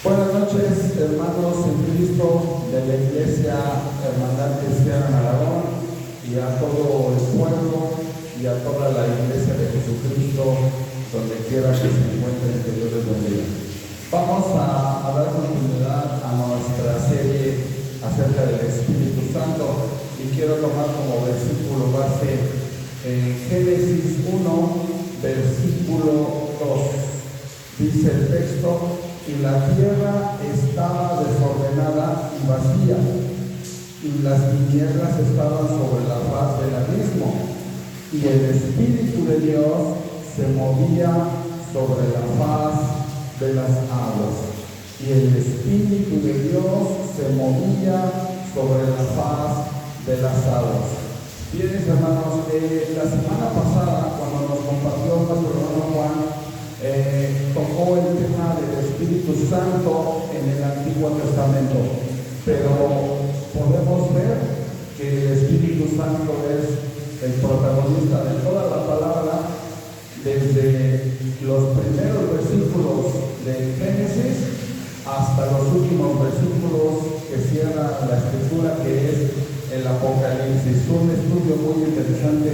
Buenas noches, hermanos en Cristo de la Iglesia Hermandad Cristiana en Aragón, y a todo el pueblo y a toda la Iglesia de Jesucristo, donde quiera que se encuentren, que Dios les bendiga. Vamos a dar continuidad a nuestra serie acerca del Espíritu Santo, y quiero tomar como versículo base Génesis 1, versículo 2. Dice el texto: y la tierra estaba desordenada y vacía, y las tinieblas estaban sobre la faz del abismo, y el Espíritu de Dios se movía sobre la faz de las aguas. Y el Espíritu de Dios se movía sobre la faz de las aguas. Bien, hermanos, la semana pasada, cuando nos compartió nuestro hermano Juan, tocó el tema del Espíritu Santo en el Antiguo Testamento, pero podemos ver que el Espíritu Santo es el protagonista de toda la palabra, desde los primeros versículos de Génesis hasta los últimos versículos que cierra la Escritura, que es el Apocalipsis. Un estudio muy interesante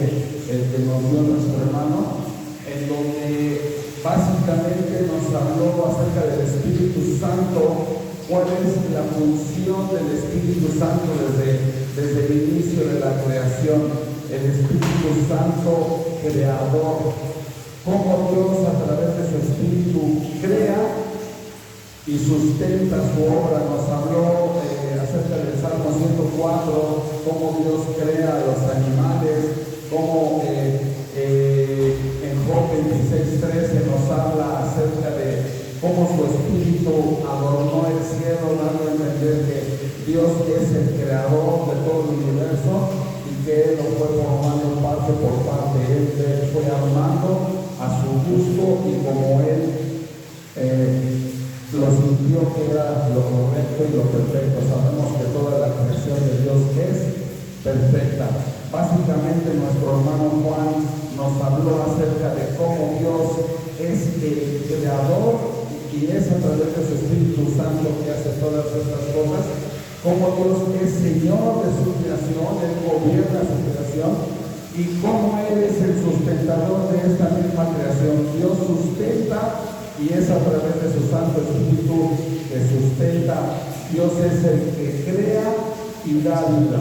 el que nos dio nuestro hermano, en donde básicamente nos habló acerca del Espíritu Santo, cuál es la función del Espíritu Santo desde el inicio de la creación, el Espíritu Santo creador, cómo Dios a través de su Espíritu crea y sustenta su obra. Nos habló acerca del Salmo 104, cómo Dios crea a los animales, cómo en Job 26:13 nos habla acerca de cómo su Espíritu adornó el cielo, dando a entender que Dios es el creador de todo el universo y que Él lo fue formando parte por parte. Él fue armando a su gusto y como Él lo sintió que era lo correcto y lo perfecto. Sabemos que toda la creación de Dios es perfecta. Básicamente nuestro hermano Juan nos habló acerca de cómo Dios es el creador y es a través de su Espíritu Santo que hace todas estas cosas, cómo Dios es Señor de su creación, Él gobierna su creación, y cómo Él es el sustentador de esta misma creación. Dios sustenta y es a través de su Santo Espíritu que sustenta. Dios es el que crea y da vida.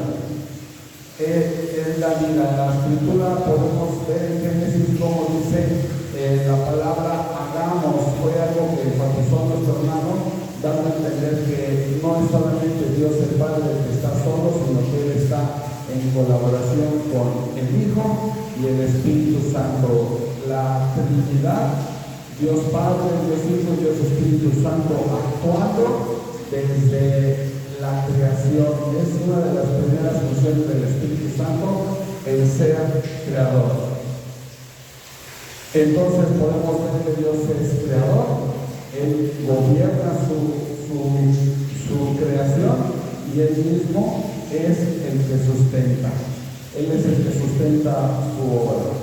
Es la vida. En la Escritura podemos ver en Génesis como dice la palabra hagamos. Fue algo que enfatizó nuestro hermano, dando a entender que no es solamente Dios el Padre el que está solo, sino que Él está en colaboración con el Hijo y el Espíritu Santo. La Trinidad, Dios Padre, Dios Hijo, Dios Espíritu Santo, actuando desde la creación. Es una de las primeras funciones del Espíritu Santo, el ser creador. Entonces podemos ver que Dios es creador, Él gobierna su creación y Él mismo es el que sustenta. Él es el que sustenta su obra.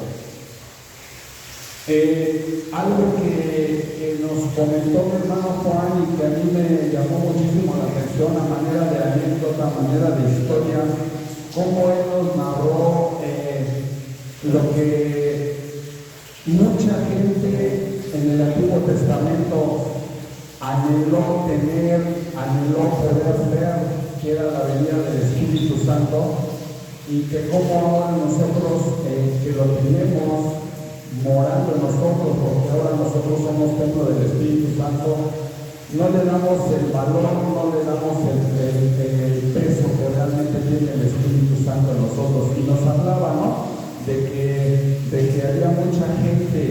Algo que nos comentó mi hermano Juan y que a mí me llamó muchísimo la atención, a manera de anécdota, a manera de historia, cómo él nos narró lo que mucha gente en el Antiguo Testamento anheló tener, anheló poder ver, que era la venida del Espíritu Santo, y que como ahora nosotros que lo tenemos morando en nosotros, porque ahora nosotros somos templo del Espíritu Santo, no le damos el valor, no le damos el peso que realmente tiene el Espíritu Santo en nosotros. Y nos hablaba, ¿no?, de que había mucha gente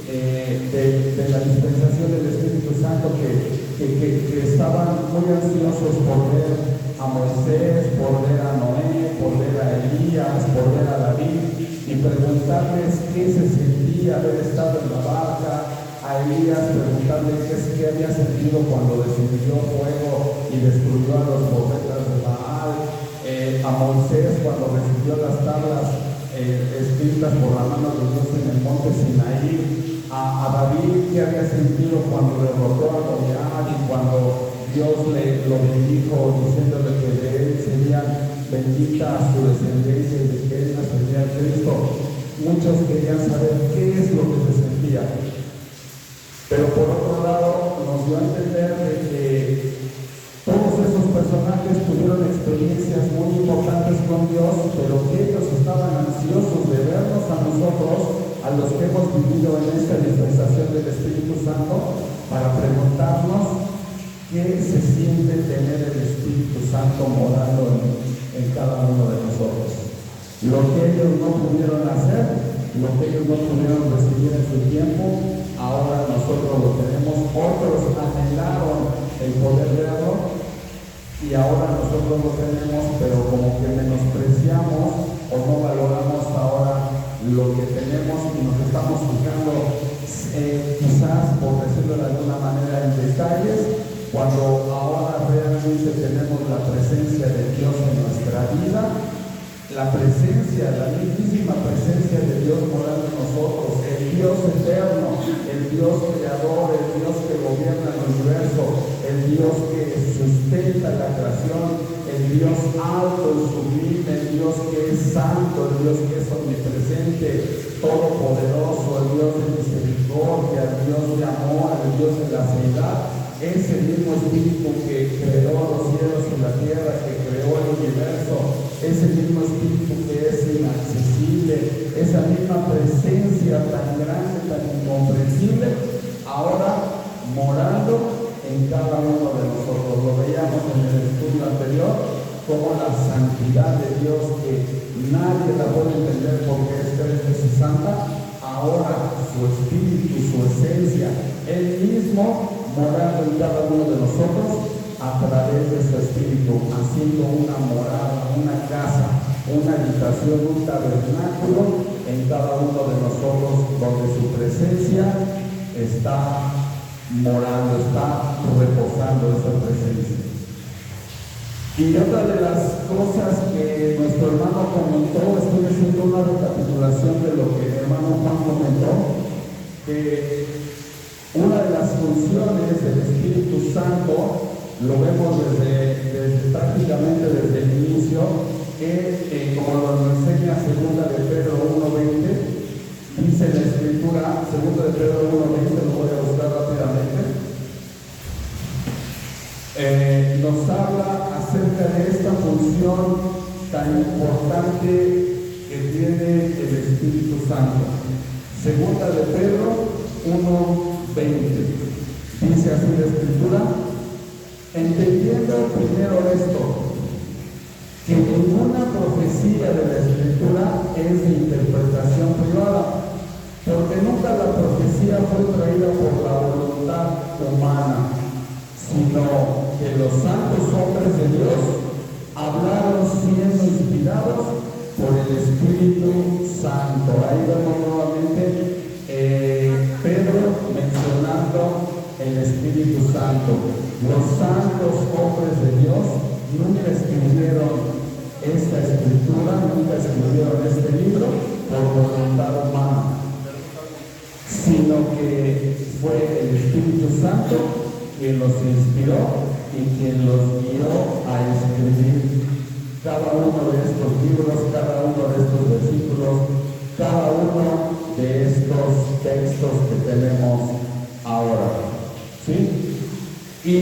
de la dispensación del Espíritu Santo que estaban muy ansiosos por ver a Moisés, por ver a Noé, por ver a Elías, por ver a David, y preguntarles qué se sentía haber estado en la barca. A Elías preguntarle qué había sentido cuando descendió fuego y destruyó a los profetas de Baal. A Moisés cuando recibió las tablas escritas por la mano de Dios en el monte Sinaí. a David qué había sentido cuando derrotó a Goliat y cuando Dios lo bendijo diciéndole que de él serían benditas su descendencia y de que él nacería Cristo. Muchos querían saber qué es lo que se sentía. Pero por otro lado nos dio a entender de que todos esos personajes tuvieron experiencias muy importantes con Dios, pero que ellos estaban ansiosos de vernos a nosotros, a los que hemos vivido en esta dispensación del Espíritu Santo, para preguntarnos qué se siente tener el Espíritu Santo morando en cada uno de nosotros. Lo que ellos no pudieron hacer, lo que ellos no pudieron recibir en su tiempo, ahora nosotros lo tenemos. Otros anhelaron el poder verlo y ahora nosotros lo tenemos, pero como que menospreciamos o no valoramos ahora lo que tenemos y nos estamos fijando quizás, por decirlo de alguna manera, en detalles, cuando ahora realmente tenemos la presencia de Dios en nuestra vida, la mismísima presencia de Dios morando en nosotros, el Dios eterno, el Dios creador, el Dios que gobierna el universo, el Dios que sustenta la creación, el Dios alto y sublime, el Dios que es santo, el Dios que es omnipresente, todopoderoso, el Dios de misericordia, el Dios de amor, el Dios de la sanidad. Es el mismo Espíritu que creó los cielos y la tierra, que creó el universo, es el mismo Espíritu que es inaccesible, esa misma presencia tan grande, tan incomprensible, ahora morando en cada uno de nosotros. Lo veíamos en el estudio anterior, como la santidad de Dios, que nadie la puede entender porque es tres y santa, ahora su Espíritu, su esencia, Él mismo morando en cada uno de nosotros a través de su Espíritu, haciendo una morada, una casa, una habitación, un tabernáculo en cada uno de nosotros, donde su presencia está morando, está reposando esa presencia. Y otra de las cosas que nuestro hermano comentó, estoy haciendo una recapitulación de lo que el hermano Juan comentó, que una de las funciones del Espíritu Santo, lo vemos prácticamente desde el inicio, que como lo enseña 2 de Pedro 1:20, dice la Escritura, 2 de Pedro 1:20, lo voy a buscar rápidamente, nos habla acerca de esta función tan importante que tiene el Espíritu Santo. 2 de Pedro 1:20. Dice así la Escritura: entendiendo primero esto, que ninguna profecía de la Escritura es de interpretación privada, porque nunca la profecía fue traída por la voluntad humana, sino que los santos hombres de Dios hablaron siendo inspirados por el Espíritu Santo. Ahí vemos nuevamente Pedro mencionando el Espíritu Santo. Los santos hombres de Dios nunca escribieron esta Escritura, nunca escribieron este libro por voluntad humana, sino que fue el Espíritu Santo quien los inspiró y quien los guió a escribir cada uno de estos libros, cada uno de estos versículos, cada uno de estos textos que tenemos ahora. ¿Sí? Y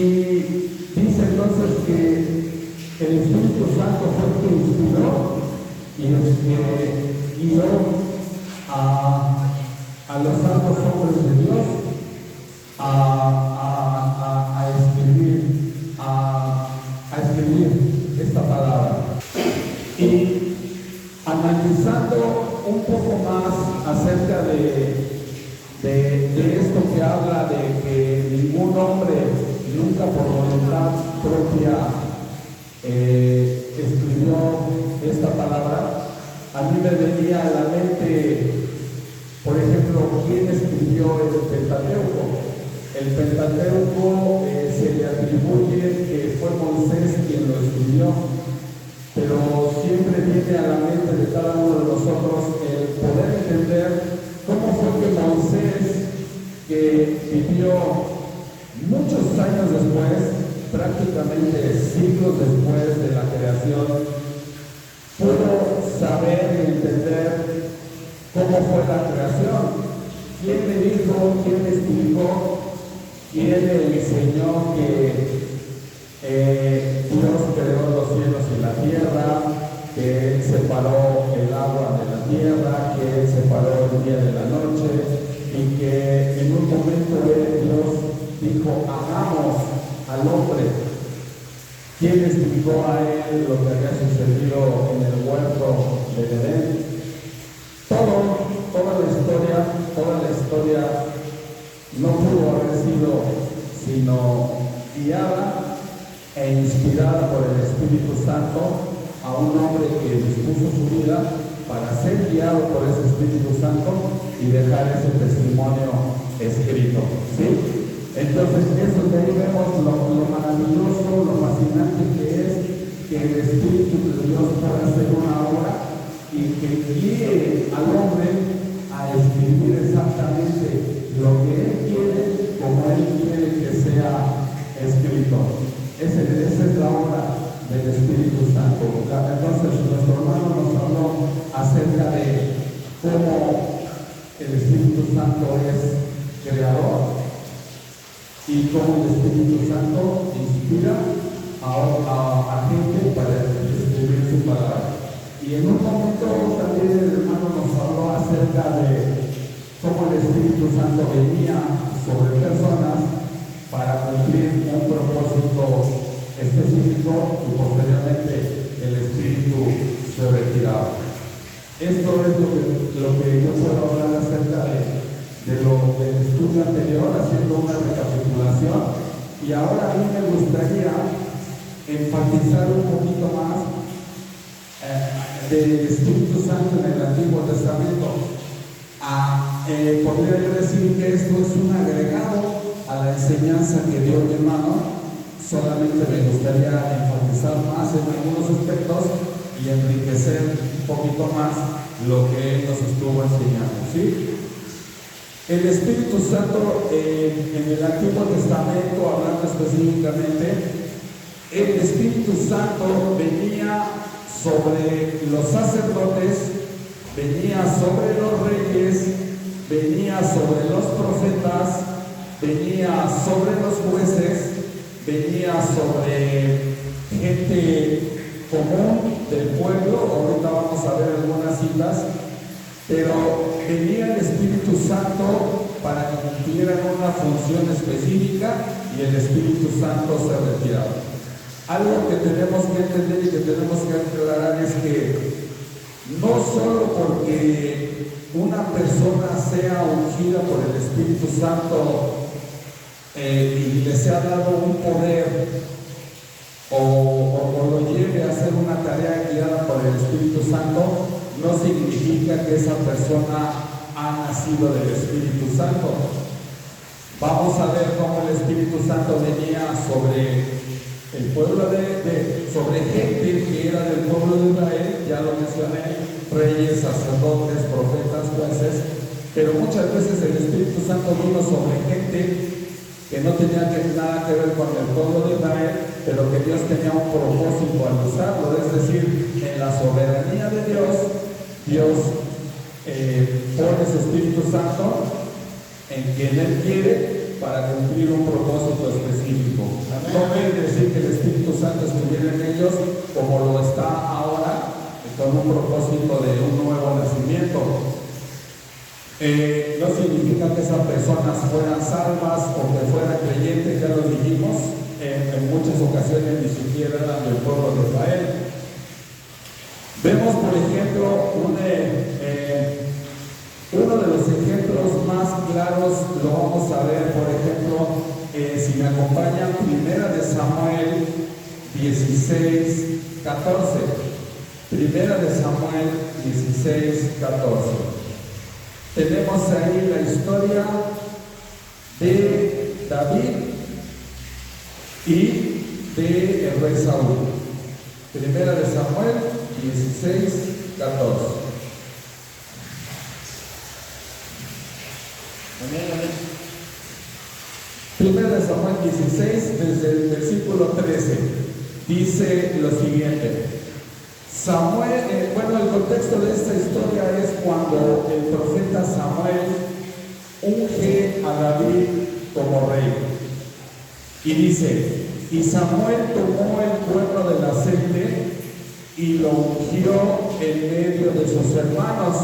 dice entonces que el Espíritu Santo fue el que inspiró y el que guió a los santos hombres de Dios a escribir esta palabra. Y analizando un poco más acerca de esto que habla de que ningún hombre nunca por voluntad propia escribió esta palabra, a mí me venía a la mente, por ejemplo, ¿quién escribió el Pentateuco? El Pentateuco se le atribuye que fue Moisés quien lo escribió, pero siempre viene a la mente de cada uno de nosotros el poder entender cómo fue que Moisés que vivió muchos años después, prácticamente siglos después de la creación, pudo saber y entender cómo fue la creación. ¿Quién le dijo, quién le explicó, quién le enseñó que Dios creó los cielos y la tierra, que Él separó el agua de la tierra, que Él separó el día de la noche, y que en un momento Dios dijo, hagamos al hombre? ¿Quién le explicó a Él lo que había sucedido en el huerto de Edén? Toda la historia no pudo haber sido sino guiada e inspirada por el Espíritu Santo a un hombre que dispuso su vida para ser guiado por ese Espíritu Santo y dejar ese testimonio escrito, ¿sí? Entonces, eso de ahí vemos lo maravilloso, lo fascinante que es que el Espíritu de Dios pueda hacer una obra y que guíe al hombre a escribir exactamente lo que Él quiere, como Él quiere que sea escrito. Esa es la obra del Espíritu Santo. Entonces, nuestro hermano nos habló acerca de cómo el Espíritu Santo es creador y cómo el Espíritu Santo inspira a gente para escribir su palabra. Y en un momento también el hermano nos habló acerca de cómo el Espíritu Santo venía sobre personas para cumplir un propósito específico y posteriormente el Espíritu se retiraba. Esto es lo que yo puedo hablar acerca del estudio anterior, haciendo una recapitulación. Y ahora a mí me gustaría enfatizar un poquito más del Espíritu Santo en el Antiguo Testamento. Podría yo decir que esto es un agregado a la enseñanza que dio mi hermano. Solamente me gustaría enfatizar más en algunos aspectos y enriquecer un poquito más lo que él nos estuvo enseñando, ¿sí? El Espíritu Santo en el Antiguo Testamento, hablando específicamente, el Espíritu Santo venía sobre los sacerdotes, venía sobre los reyes, venía sobre los profetas, venía sobre los jueces, venía sobre gente común del pueblo. Ahorita vamos a ver algunas citas, pero venía el Espíritu Santo para que cumplieran una función específica y el Espíritu Santo se retiraba. Algo que tenemos que entender y que tenemos que aclarar es que no solo porque una persona sea ungida por el Espíritu Santo y le sea dado un poder o lo lleve a hacer una tarea guiada por el Espíritu Santo, no significa que esa persona ha nacido del Espíritu Santo. Vamos a ver cómo el Espíritu Santo venía sobre el pueblo sobre gente que era del pueblo de Israel, ya lo mencioné, reyes, sacerdotes, profetas, jueces, pero muchas veces el Espíritu Santo vino sobre gente que no tenía nada que ver con el pueblo de Israel, pero que Dios tenía un propósito al usarlo, es decir, en la soberanía de Dios pone su Espíritu Santo en quien Él quiere para cumplir un propósito específico. No quiere decir que el Espíritu Santo estuviera en ellos como lo está ahora, con un propósito de un nuevo nacimiento. No significa que esas personas fueran salvas o que fueran creyentes, ya lo dijimos, en muchas ocasiones ni siquiera eran del pueblo de Israel. Vemos, por ejemplo, uno de los ejemplos más claros lo vamos a ver, por ejemplo, si me acompañan, Primera de Samuel 16, 14. Primera de Samuel 16, 14. Tenemos ahí la historia de David y de el rey Saúl. Primera de Samuel 16, 14. Amén, amén. 1 Samuel 16, desde el versículo 13, dice lo siguiente. Samuel, el contexto de esta historia es cuando el profeta Samuel unge a David como rey. Y dice, y Samuel tomó el cuerno del aceite y lo ungió en medio de sus hermanos.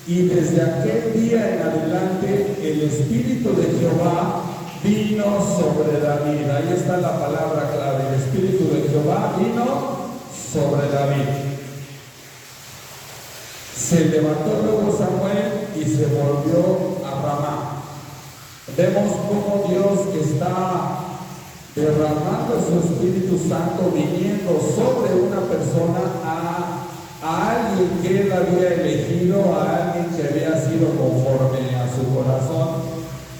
Y desde aquel día en adelante el Espíritu de Jehová vino sobre David. Ahí está la palabra clave. El Espíritu de Jehová vino sobre David. Se levantó luego Samuel y se volvió a Ramá. Vemos cómo Dios está derramando su Espíritu Santo, viniendo sobre una persona a alguien que él había elegido, a alguien que había sido conforme a su corazón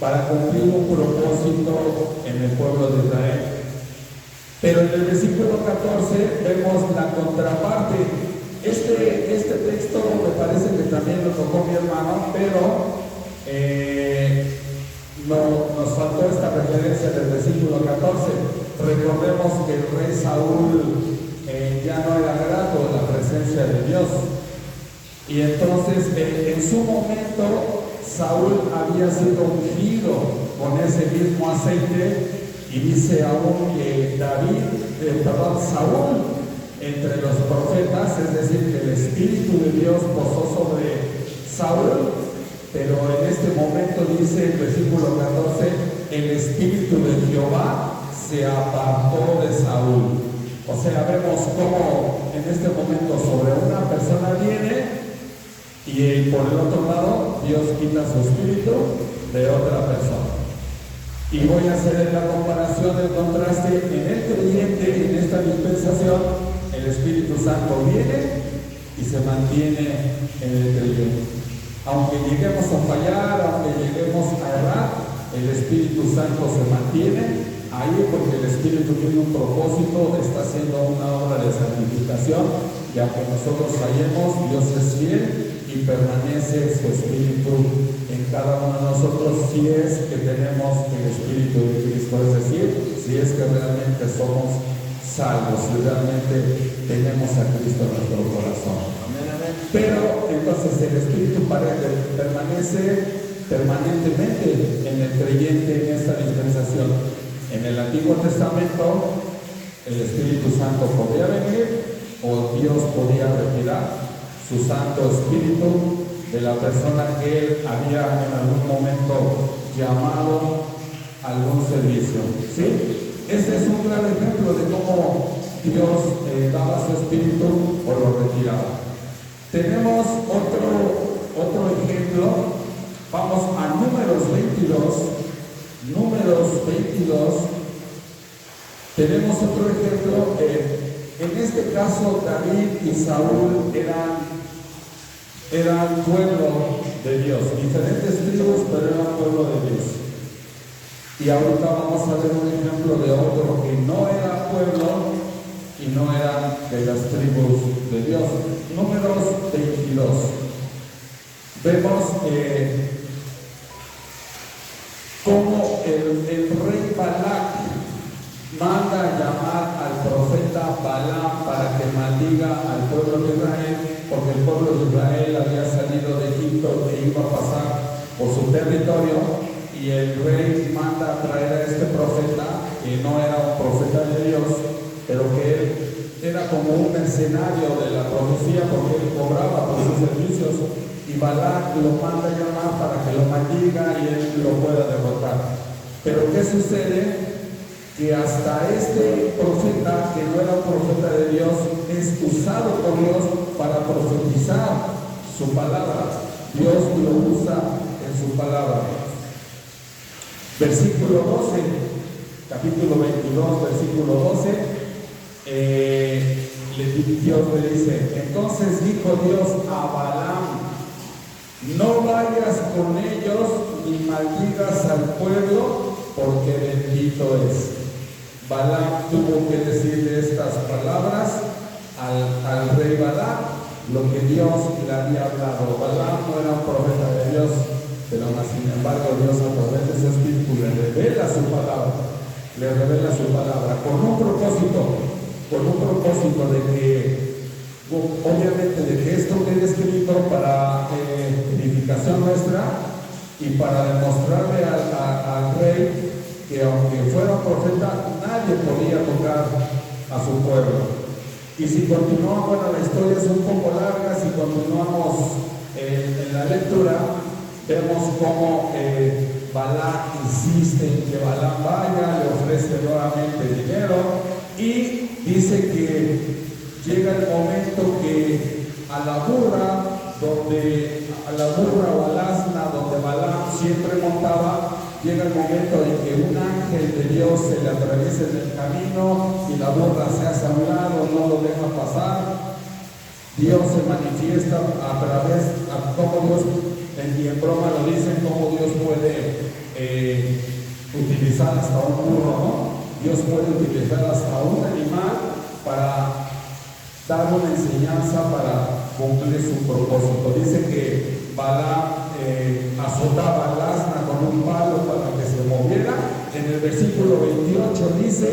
para cumplir un propósito en el pueblo de Israel. Pero en el versículo 14 vemos la contraparte. Este texto me parece que también lo tocó mi hermano, pero nos faltó esta referencia del versículo 14. Recordemos que el rey Saúl ya no era grato de la presencia de Dios. Y entonces en su momento Saúl había sido ungido con ese mismo aceite, y dice aún que Saúl entre los profetas, es decir, que el Espíritu de Dios posó sobre Saúl, pero en este momento dice el versículo 14, el Espíritu de Jehová se apartó de Saúl. O sea, vemos cómo en este momento sobre una persona viene y por el otro lado Dios quita su espíritu de otra persona. Y voy a hacer la comparación, el contraste. En el creyente, en esta dispensación, el Espíritu Santo viene y se mantiene en el creyente. Aunque lleguemos a fallar, aunque lleguemos a errar, el Espíritu Santo se mantiene ahí porque el Espíritu tiene un propósito, está haciendo una obra de santificación, y aunque nosotros fallemos, Dios es fiel y permanece su Espíritu en cada uno de nosotros, si es que tenemos el Espíritu de Cristo, es decir, si es que realmente somos salvos, si realmente tenemos a Cristo en nuestro corazón. Pero entonces el Espíritu permanece permanentemente en el creyente en esta dispensación. En el Antiguo Testamento el Espíritu Santo podía venir o Dios podía retirar su Santo Espíritu de la persona que él había en algún momento llamado a algún servicio. ¿Sí? Este es un gran ejemplo de cómo Dios daba su Espíritu o lo retiraba. Tenemos otro ejemplo. Vamos a Números 22. Números 22. Tenemos otro ejemplo. En este caso, David y Saúl eran pueblo de Dios, diferentes tribus, pero eran pueblo de Dios. Y ahorita vamos a ver un ejemplo de otro que no era pueblo y no era de las tribus de Dios. Números 22. Vemos cómo el rey Balac manda a llamar al profeta Balaam para que maldiga al pueblo de Israel, porque el pueblo de Israel había salido de Egipto e iba a pasar por su territorio, y el rey manda a traer a este profeta, que no era un profeta de Dios, pero que él era como un mercenario de la profecía, porque él cobraba por sus servicios, y Balac lo manda a llamar para que lo maldiga y él lo pueda derrotar. Pero ¿qué sucede? Que hasta este profeta, que no era un profeta de Dios, es usado por Dios para profetizar su palabra. Dios lo usa en su palabra. Versículo 12, capítulo 22, versículo 12, Dios le dice, entonces dijo Dios a Balaam, no vayas con ellos ni maldigas al pueblo, porque bendito es. Balaam tuvo que decirle estas palabras al rey Balac, lo que Dios le había hablado. Balaam no era un profeta de Dios, pero más sin embargo Dios a través de ese espíritu le revela su palabra, con un propósito de que, obviamente, de que esto quede escrito para edificación nuestra y para demostrarle al rey que aunque fuera profeta, nadie podía tocar a su pueblo. Y si continuamos, bueno, la historia es un poco larga, si continuamos en la lectura, vemos cómo Balac insiste en que Balaam vaya, le ofrece nuevamente dinero y dice que llega el momento que a la burra o al asna donde Balaam siempre montaba, llega el momento en que un ángel de Dios se le atraviesa en el camino y la burra se hace a un lado, no lo deja pasar. Dios se manifiesta a través, como Dios, y en broma lo dicen, cómo Dios puede utilizar hasta un burro, ¿no? Dios puede utilizar hasta un animal para dar una enseñanza, para cumplir su propósito. Dice que Balaam azotaba al asna con un palo para que se moviera. En el versículo 28 dice: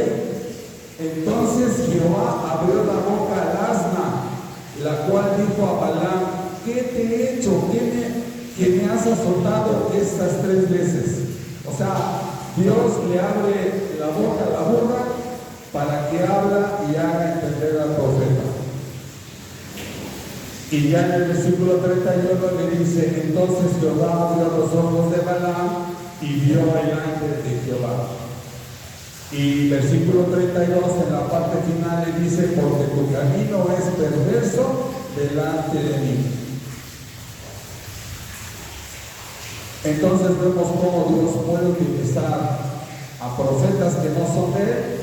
entonces Jehová abrió la boca al asna, la cual dijo a Balaam: ¿qué te he hecho? ¿Que me has azotado estas 3 veces? O sea, Dios le abre la boca a la burra para que habla y haga entender al profeta. Y ya en el versículo 31 le dice: entonces Jehová abrió los ojos de Balaam y vio el ángel de Jehová. Y versículo 32 en la parte final le dice: porque tu camino es perverso delante de mí. Entonces vemos cómo Dios puede utilizar a profetas que no son de él,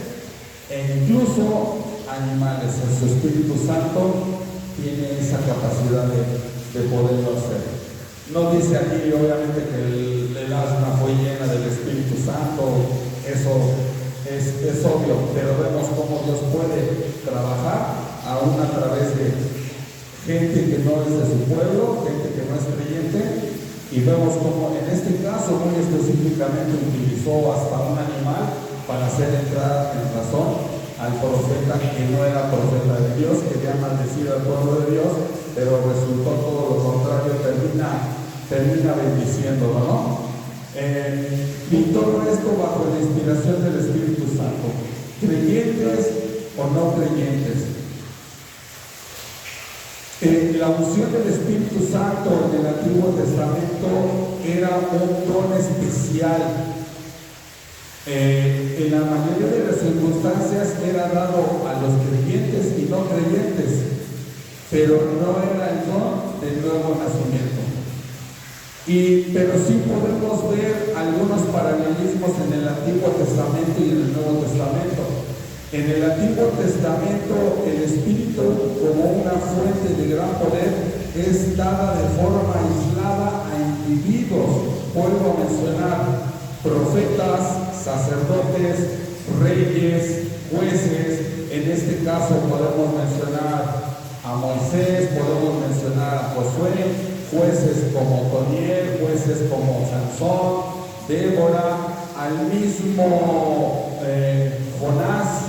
e incluso animales. En su Espíritu Santo tiene esa capacidad de poderlo hacer. No dice aquí, obviamente, que el asna fue llena del Espíritu Santo, eso es obvio, pero vemos cómo Dios puede trabajar aún a través de gente que no es de su pueblo, gente que no es creyente, y vemos cómo en este caso muy específicamente utilizó hasta un animal para hacer entrar en razón al profeta que no era profeta de Dios, que quería maldecir al pueblo de Dios, pero resultó todo lo contrario, termina bendiciéndolo, ¿no? Y todo esto bajo la inspiración del Espíritu Santo, creyentes o no creyentes. La unción del Espíritu Santo en el Antiguo Testamento era un don especial. En la mayoría de las circunstancias era dado a los creyentes y no creyentes, pero no era el don del nuevo nacimiento. Pero sí podemos ver algunos paralelismos en el Antiguo Testamento y en el Nuevo Testamento. En el Antiguo Testamento, el Espíritu, como una fuente de gran poder, es dada de forma aislada a individuos. Puedo mencionar profetas, sacerdotes, reyes, jueces. En este caso podemos mencionar a Moisés, podemos mencionar a Josué, jueces como Toniel, jueces como Sansón, Débora, al mismo Jonás,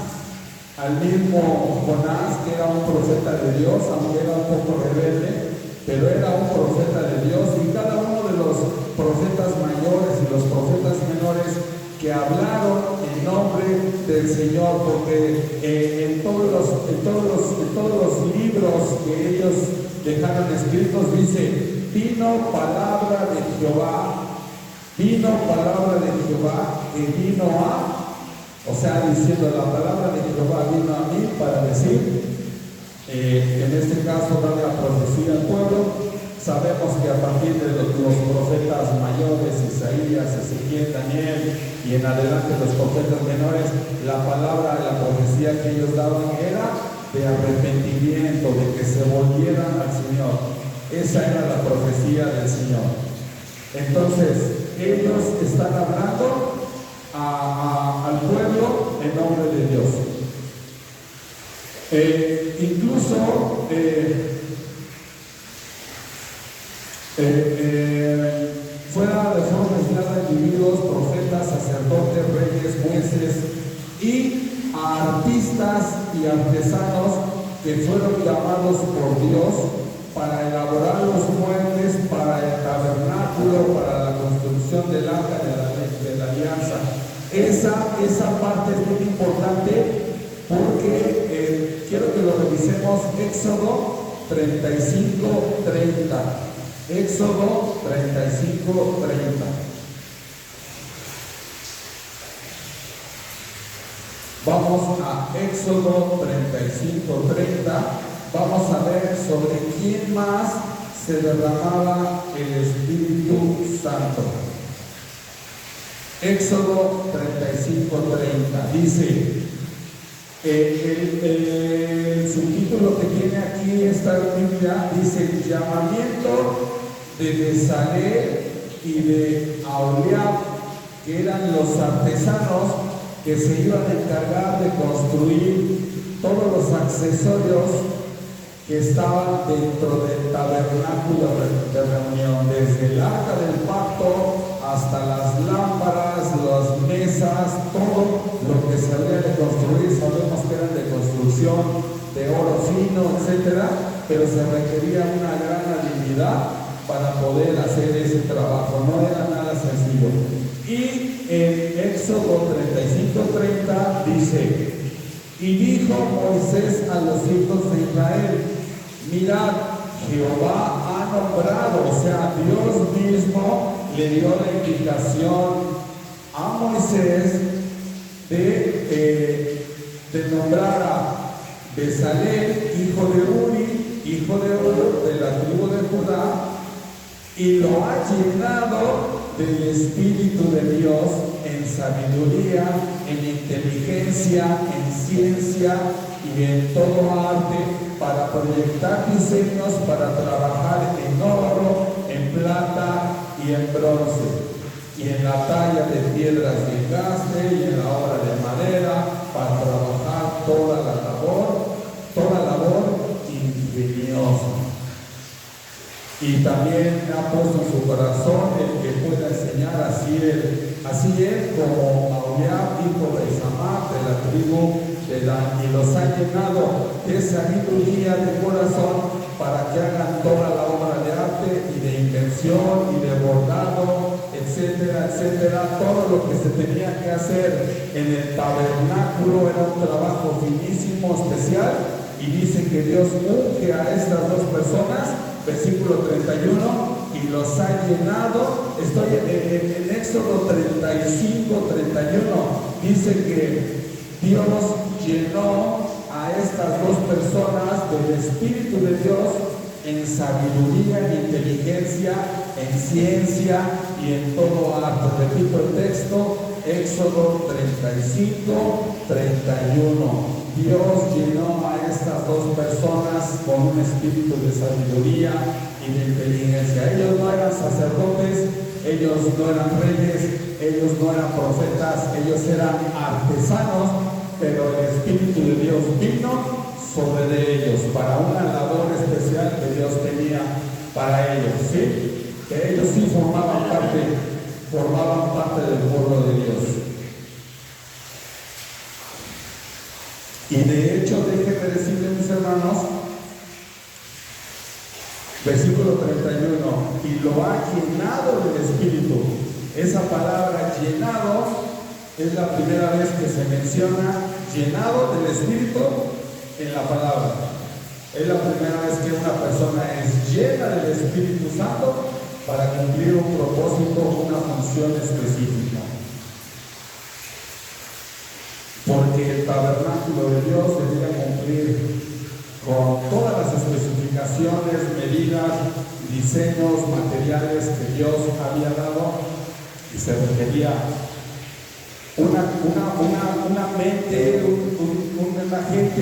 que era un profeta de Dios, aunque era un poco rebelde, pero era un profeta de Dios, y cada uno de los profetas mayores y los profetas menores que hablaron en nombre del Señor, porque en todos los libros que ellos dejaron escritos dice: vino palabra de Jehová que vino a, o sea, diciendo, la palabra de Jehová vino a mí para decir, en este caso, darle la profecía al pueblo. Sabemos que a partir de los profetas mayores, Isaías, Ezequiel, Daniel y en adelante los profetas menores, la palabra, la profecía que ellos daban era de arrepentimiento, de que se volvieran al Señor. Esa era la profecía del Señor. Entonces, ellos están hablando al pueblo en nombre de Dios. Incluso fuera judíos, profetas, sacerdotes, reyes, jueces y a artistas y artesanos que fueron llamados por Dios para elaborar los muebles para el tabernáculo, para la construcción del arca de la alianza. Esa parte es muy importante porque quiero que lo revisemos. Éxodo 35:30. Éxodo 35:30. Vamos a Éxodo 35:30. Vamos a ver sobre quién más se derramaba el Espíritu Santo. Éxodo 35:30 dice, el subtítulo que tiene aquí esta Biblia dice: llamamiento de Bezalel y de Aholiab, que eran los artesanos que se iban a encargar de construir todos los accesorios que estaban dentro del tabernáculo de reunión, desde el arca del pacto hasta las lámparas, las mesas, todo lo que se había de construir. Sabemos que eran de construcción de oro fino, etcétera, pero se requería una gran habilidad para poder hacer ese trabajo, no era nada sencillo. Y en Éxodo 35:30 dice: y dijo Moisés a los hijos de Israel: mirad, Jehová ha nombrado, o sea, Dios mismo le dio la indicación a Moisés de nombrar a Bezalel, hijo de Uri, hijo de Ur, de la tribu de Judá, y lo ha llenado del Espíritu de Dios en sabiduría, en inteligencia, en ciencia y en todo arte, para proyectar diseños, para trabajar en oro, en plata y en bronce, y en la talla de piedras de engaste y en la obra de madera, para trabajar toda labor ingeniosa. Y también ha puesto en su corazón el que pueda enseñar así él como Aholiab, hijo de Isamar, de la tribu de Dan, y los ha llenado de sabiduría de corazón para que hagan toda la obra de arte y de invención y de bordado, etcétera, etcétera. Todo lo que se tenía que hacer en el tabernáculo era un trabajo finísimo, especial, y dice que Dios unge a estas dos personas. Versículo 31, y los ha llenado. Estoy en Éxodo 35:31. Dice que Dios llenó a estas dos personas del Espíritu de Dios en sabiduría, en inteligencia, en ciencia y en todo arte. Repito el texto, Éxodo 35:31. Dios llenó a estas dos personas con un espíritu de sabiduría y de inteligencia. Ellos no eran sacerdotes, ellos no eran reyes, ellos no eran profetas, ellos eran artesanos, pero el Espíritu de Dios vino sobre de ellos para una labor especial que Dios tenía para ellos, ¿sí? Que ellos sí formaban parte del pueblo de Dios. Y de hecho, déjenme decirles, mis hermanos, versículo 31, y lo ha llenado del Espíritu. Esa palabra llenado es la primera vez que se menciona llenado del Espíritu en la palabra. Es la primera vez que una persona es llena del Espíritu Santo para cumplir un propósito, una función específica. Porque el tabernáculo de Dios debía cumplir con todas las especificaciones, medidas, diseños, materiales que Dios había dado, y se requería una mente, una gente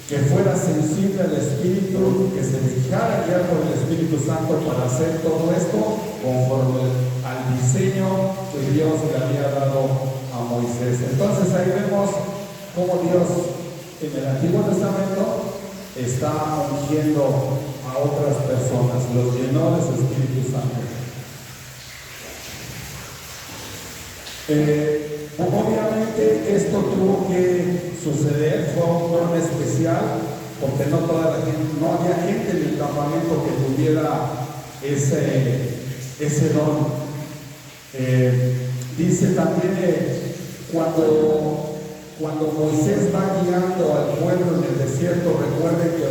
que fuera sensible al Espíritu, que se dejara guiar por el Espíritu Santo para hacer todo esto conforme al diseño que Dios le había dado a Moisés. Entonces ahí vemos cómo Dios en el Antiguo Testamento está ungiendo a otras personas, los llenó de su Espíritu Santo. Obviamente esto tuvo que suceder, fue un don especial, porque no toda la gente, no había gente en el campamento que tuviera ese don. Dice también cuando Moisés va guiando al pueblo en el desierto, recuerden que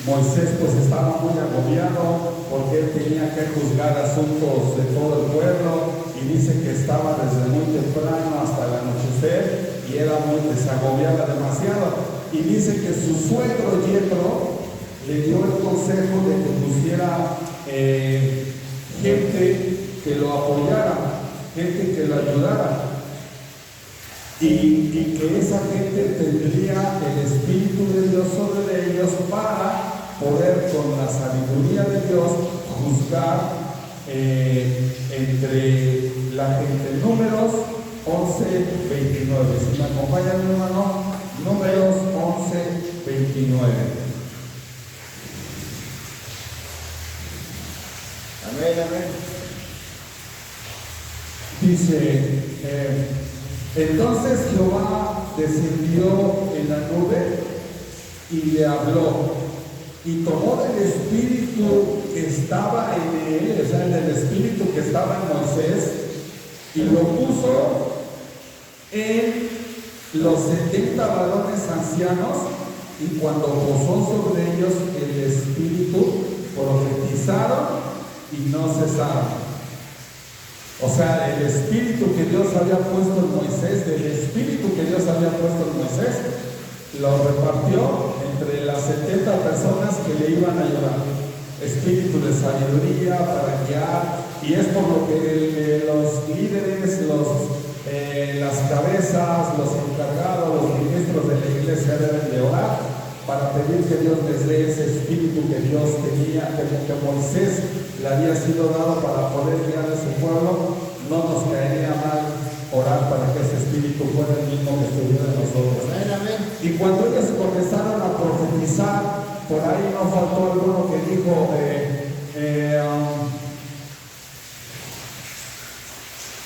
Moisés pues estaba muy agobiado porque él tenía que juzgar asuntos de todo el pueblo, y dice que estaba desde muy temprano hasta el anochecer y se agobiaba demasiado, y dice que su suegro Yetro le dio el consejo de que pusiera gente que lo apoyara, gente que lo ayudara, y que esa gente tendría el Espíritu de Dios sobre ellos para poder con la sabiduría de Dios juzgar entre la gente. Números 11:29. Si me acompañan, mi hermano, Números 11:29. Amén, amén. Dice, entonces Jehová descendió en la nube y le habló, y tomó del espíritu que estaba en él, o sea, del espíritu que estaba en Moisés, y lo puso en los 70 varones ancianos, y cuando posó sobre ellos el espíritu, profetizaron y no cesaron. O sea, el espíritu que Dios había puesto en Moisés, del espíritu que Dios había puesto en Moisés, lo repartió entre las 70 personas que le iban a ayudar. Espíritu de sabiduría para guiar, y es por lo que los líderes, las cabezas, los encargados, los ministros de la iglesia deben de orar para pedir que Dios les dé ese espíritu que Dios tenía, que Moisés le había sido dado para poder guiar a su pueblo. No nos caería mal orar para que ese espíritu fuera el mismo que estuviera en nosotros. Amén, amén. Y cuando ellos comenzaron a profetizar, por ahí no faltó alguno que dijo,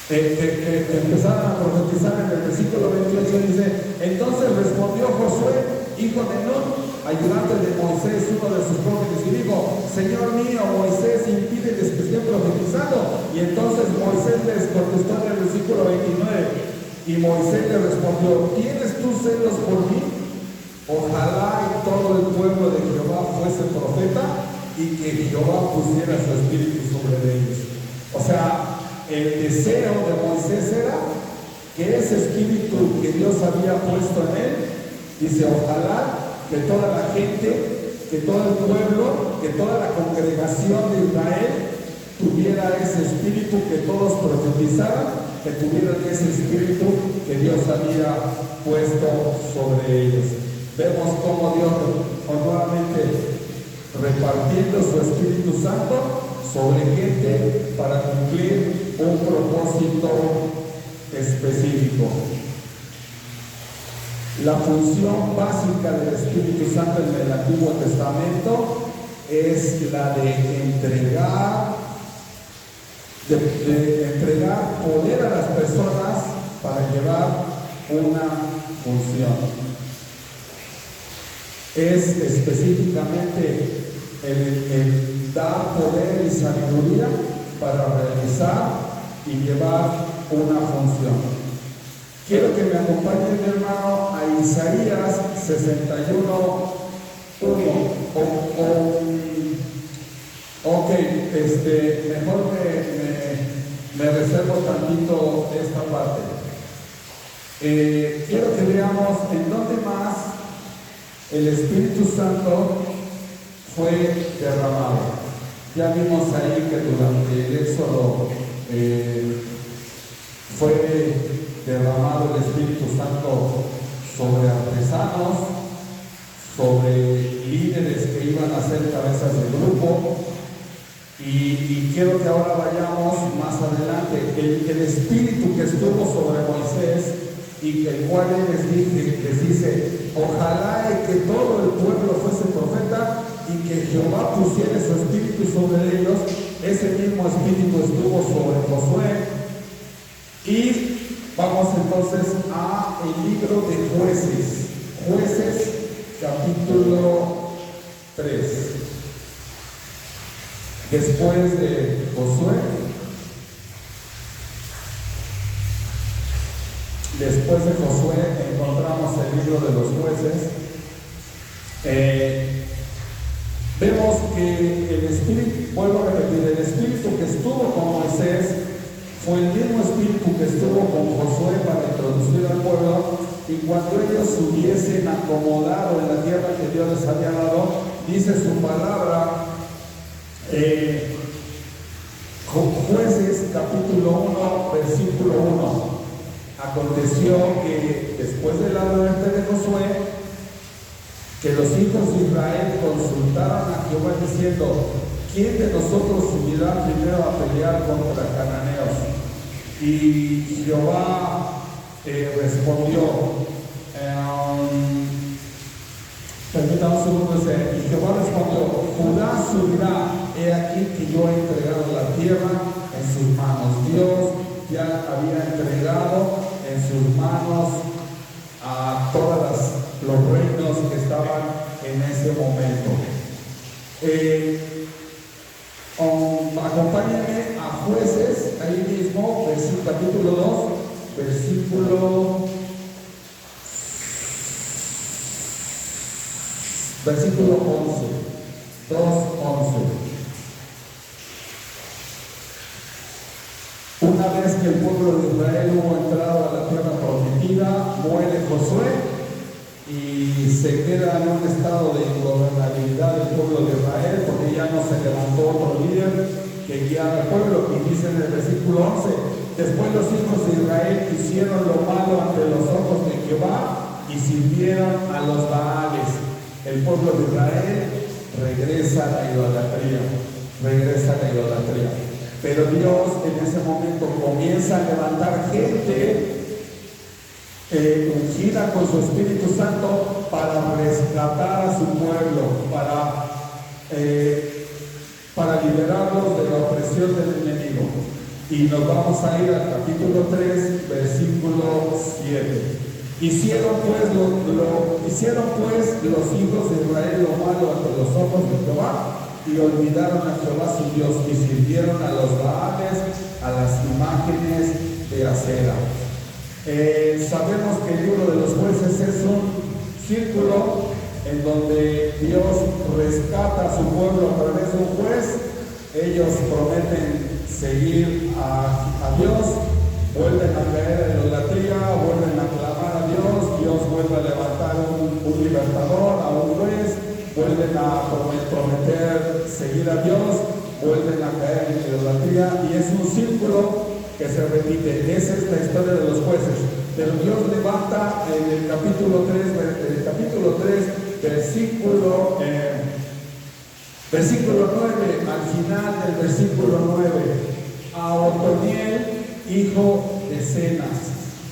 empezaron a profetizar en el versículo 28, dice, entonces respondió Josué, hijo de Nun, ayudante de Moisés, uno de sus profetas, y dijo, Señor mío, Moisés, impídeles que estén profetizando. Y entonces Moisés les contestó en el versículo 29, y Moisés le respondió, ¿tienes tú celos por mí? Ojalá y todo el pueblo de Jehová fuese profeta, y que Jehová pusiera su espíritu sobre ellos. O sea, el deseo de Moisés era que ese espíritu que Dios había puesto en él, dice, ojalá que toda la gente, que todo el pueblo, que toda la congregación de Israel tuviera ese espíritu, que todos profetizaran, que tuvieran ese espíritu que Dios había puesto sobre ellos. Vemos cómo Dios nuevamente repartiendo su Espíritu Santo sobre gente para cumplir un propósito específico. La función básica del Espíritu Santo en el Antiguo Testamento es la de entregar poder a las personas para llevar una función. Es específicamente el dar poder y sabiduría para realizar y llevar una función. Quiero que me acompañe, mi hermano, a Isaías 61:1. Mejor me reservo tantito esta parte. Quiero que veamos en dónde más el Espíritu Santo fue derramado. Ya vimos ahí que durante el Éxodo fue derramado el Espíritu Santo sobre artesanos, sobre líderes que iban a ser cabezas de grupo, y quiero que ahora vayamos más adelante. El Espíritu que estuvo sobre Moisés y que el cual les dice, ojalá que todo el pueblo fuese profeta y que Jehová pusiera su Espíritu sobre ellos, ese mismo espíritu estuvo sobre Josué. Y vamos entonces a el libro de Jueces. Jueces, capítulo 3. Después de Josué, encontramos el libro de los Jueces. Vemos que el espíritu, vuelvo a repetir, el espíritu que estuvo con Moisés fue el mismo espíritu que estuvo con Josué para introducir al pueblo, y cuando ellos se hubiesen acomodado en la tierra que Dios les había dado, dice su palabra, Jueces capítulo 1, versículo 1. Aconteció que después de la muerte de Josué, que los hijos de Israel consultaron a Jehová diciendo: ¿quién de nosotros subirá primero a pelear contra cananeos? Y Jehová respondió, permítame un segundo, y Jehová respondió: Judá subirá, he aquí que yo he entregado la tierra en sus manos. Dios ya había entregado en sus manos a todos los reinos que estaban en ese momento. Acompáñenme a Jueces, ahí mismo, capítulo 2, versículo 11. 2:11. Una vez que el pueblo de Israel hubo entrado a la tierra prometida, muere Josué y se queda en un estado de ingobernabilidad del pueblo de Israel, porque ya no se levantó otro líder que guiara al pueblo. Y dice en el versículo 11: después los hijos de Israel hicieron lo malo ante los ojos de Jehová y sirvieron a los Baales. El pueblo de Israel regresa a la idolatría. Pero Dios en ese momento comienza a levantar gente ungida con su Espíritu Santo para rescatar a su pueblo, para liberarlos de la opresión del enemigo. Y nos vamos a ir al capítulo 3, versículo 7. Hicieron pues los hijos de Israel lo malo ante los ojos de Jehová, y olvidaron a Jehová su Dios, y sirvieron a los Baales, a las imágenes de acera. Sabemos que el libro de los Jueces es un círculo en donde Dios rescata a su pueblo a través de un juez. Ellos prometen seguir a Dios, vuelven a caer en la idolatría, vuelven a clamar a Dios, Dios vuelve a levantar un libertador, a un juez, vuelven a prometer seguir a Dios, vuelven a caer en la idolatría, y es un círculo que se repite. Esa es la historia de los jueces. Pero Dios levanta en el capítulo 3, versículo 9, al final del versículo 9, a Otoniel, hijo de Cenas.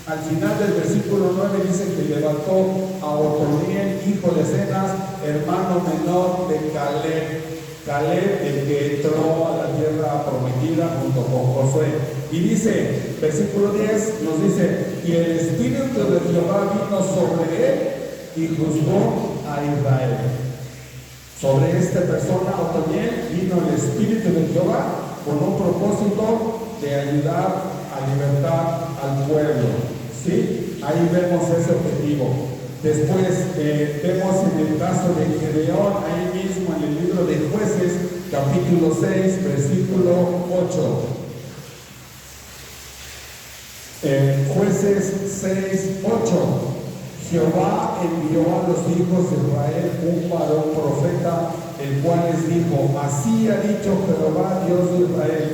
Al final del versículo 9 dice que levantó a Otoniel, hijo de Cenas, hermano menor de Caleb, el que entró a la tierra prometida junto con Josué. Y dice, versículo 10 nos dice: y el Espíritu de Jehová vino sobre él y juzgó a Israel. Sobre esta persona, Otoniel, vino el Espíritu de Jehová con un propósito de ayudar a libertar al pueblo. ¿Sí? Ahí vemos ese objetivo. Después vemos en el caso de Gedeón, ahí mismo en el libro de Jueces, capítulo 6, versículo 8. Jueces 6, 8. Jehová envió a los hijos de Israel un varón profeta, el cual les dijo: así ha dicho Jehová, Dios de Israel: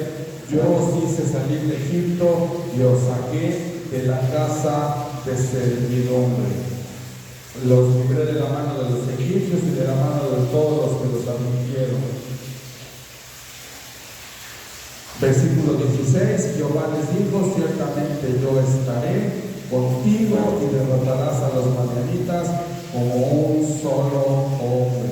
yo os hice salir de Egipto y os saqué de la casa de servidumbre. Los libré de la mano de los egipcios y de la mano de todos los que los afligieron. Versículo 16: Jehová les dijo: ciertamente yo estaré contigo y derrotarás a los madianitas como un solo hombre.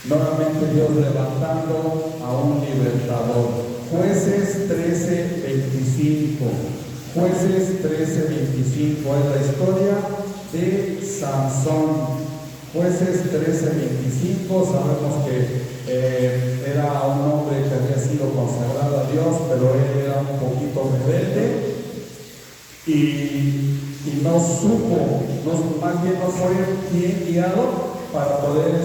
Nuevamente Dios levantando a un libertador. Jueces 13:25. Jueces 13:25 es la historia de Sansón. Jueces 13:25, sabemos que era un hombre que había sido consagrado a Dios, pero él era un poquito rebelde y no supo, más bien no fue bien guiado para poder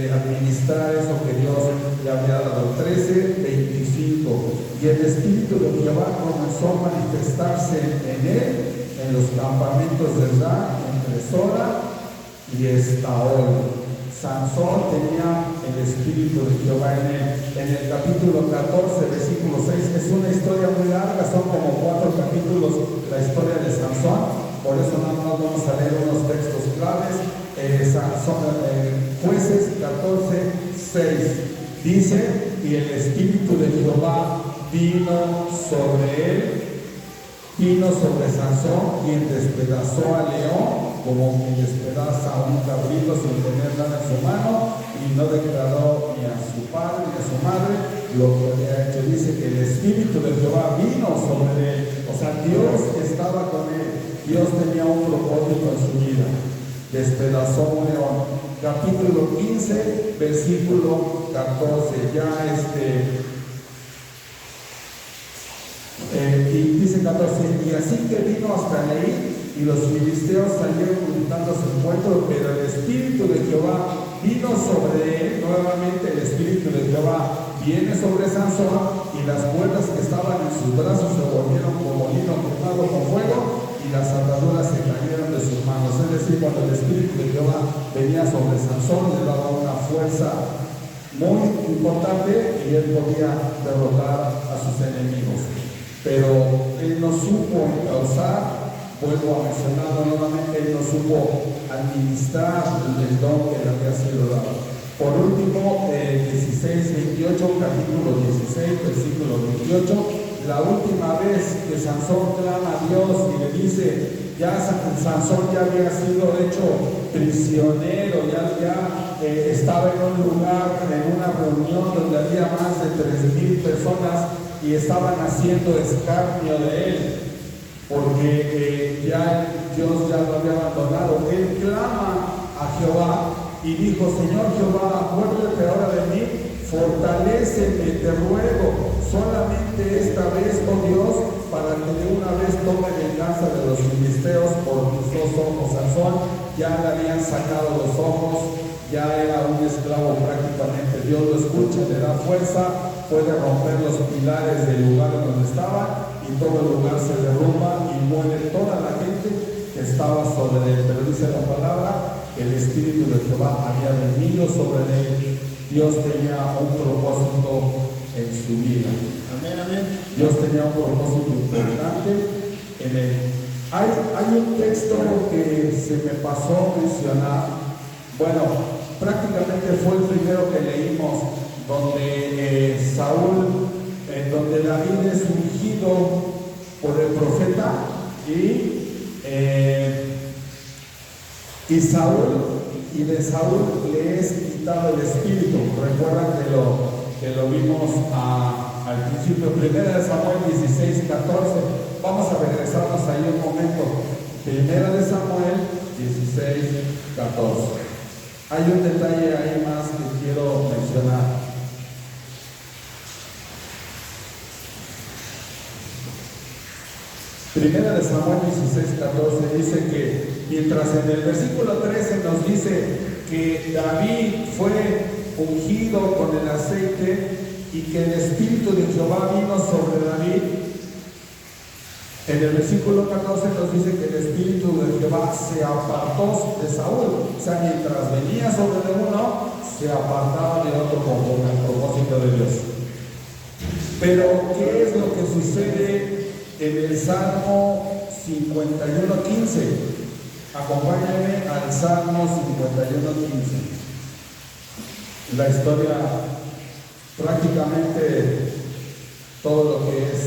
administrar eso que Dios le había dado. 13:25. Y el Espíritu de Jehová comenzó a manifestarse en él, en los campamentos de Dan, entre Sora y Estaol. Sansón tenía el Espíritu de Jehová en él. En el capítulo 14, versículo 6, es una historia muy larga, son como 4 capítulos la historia de Sansón, por eso nada más vamos a leer unos textos claves. Jueces 14:6 dice: y el Espíritu de Jehová vino sobre Sansón, quien despedazó al león como quien despedaza a un cabrito sin tener nada en su mano, y no declaró ni a su padre ni a su madre lo que había hecho. Dice que el Espíritu de Jehová vino sobre él, o sea, Dios estaba con él, Dios tenía un propósito en su vida. Despedazó un león. Capítulo 15, versículo 14, y dice 14: y así que vino hasta Leí, y los filisteos salieron gritando a su encuentro, pero el Espíritu de Jehová vino sobre él. Nuevamente el Espíritu de Jehová viene sobre Sansón, y las cuerdas que estaban en sus brazos se volvieron como lino quemado con fuego, y las ataduras se cayeron de sus manos. Es decir, cuando el Espíritu de Jehová venía sobre Sansón, le daba una fuerza muy importante y él podía derrotar a sus enemigos. Pero él no supo encauzar, vuelvo a mencionarlo nuevamente, él no supo administrar el don que le había sido dado. Por último, 16:28, capítulo 16, versículo 28, la última vez que Sansón clama a Dios y le dice, ya Sansón ya había sido hecho prisionero, ya estaba en un lugar, en una reunión donde había más de 3,000 personas y estaban haciendo escarnio de él, porque Dios ya lo había abandonado. Él clama a Jehová y dijo: Señor Jehová, acuérdate ahora de mí, fortaléceme, te ruego, solamente esta vez, oh Dios, para que de una vez tome venganza de los filisteos por tus 2 ojos. Sansón ya le habían sacado los ojos, ya era un esclavo prácticamente. Dios lo escucha, le da fuerza, puede romper los pilares del lugar en donde estaba, y todo el lugar se derrumba y muere toda la gente que estaba sobre él. Pero dice la palabra que el Espíritu de Jehová había venido sobre él. Dios tenía un propósito en su vida. Amén, amén. Dios tenía un propósito importante en él. Hay un texto que se me pasó a mencionar. Bueno, prácticamente fue el primero que leímos, donde donde David es ungido por el profeta y de Saúl le es quitado el espíritu. Recuerdan que lo vimos al principio, 1 Samuel 16:14. Vamos a regresarnos ahí un momento. 1 Samuel 16:14. Hay un detalle ahí más que quiero mencionar. 1 Samuel 16:14 dice que, mientras en el versículo 13 nos dice que David fue ungido con el aceite y que el Espíritu de Jehová vino sobre David, en el versículo 14 nos dice que el Espíritu de Jehová se apartó de Saúl. O sea, mientras venía sobre uno, se apartaba de otro conforme al propósito de Dios. Pero, ¿qué es lo que sucede en el Salmo 51:15? Acompáñenme al Salmo 51:15. La historia, prácticamente todo lo que es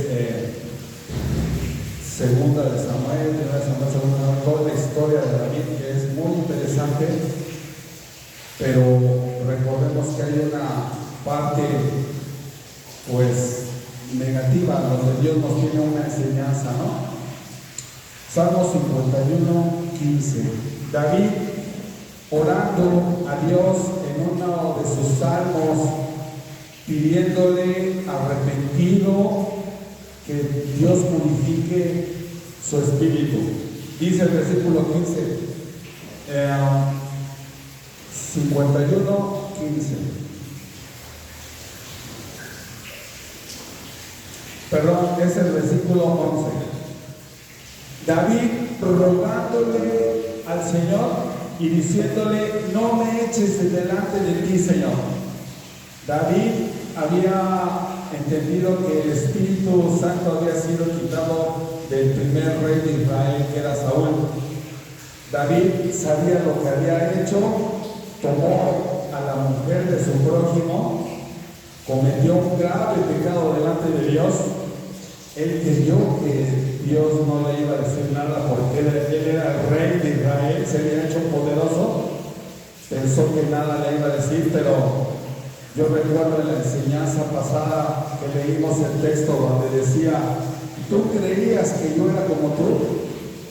Segunda de Samuel, Primera de Samuel, toda la historia de David, que es muy interesante, pero recordemos que hay una parte pues negativa donde Dios nos tiene una enseñanza, ¿no? Salmo 51, 15. David, orando a Dios en uno de sus salmos, pidiéndole arrepentido que Dios purifique su espíritu. Dice el versículo 15, 51, 15. Perdón, es el versículo 11. David rogándole al Señor y diciéndole: no me eches de delante de ti, Señor. David había entendido que el Espíritu Santo había sido quitado del primer rey de Israel, que era Saúl. David sabía lo que había hecho, tomó a la mujer de su prójimo, cometió un grave pecado delante de Dios. Él creyó que Dios no le iba a decir nada porque él era el rey de Israel, se había hecho poderoso, pensó que nada le iba a decir, pero yo recuerdo en la enseñanza pasada que leímos el texto donde decía: tú creías que yo era como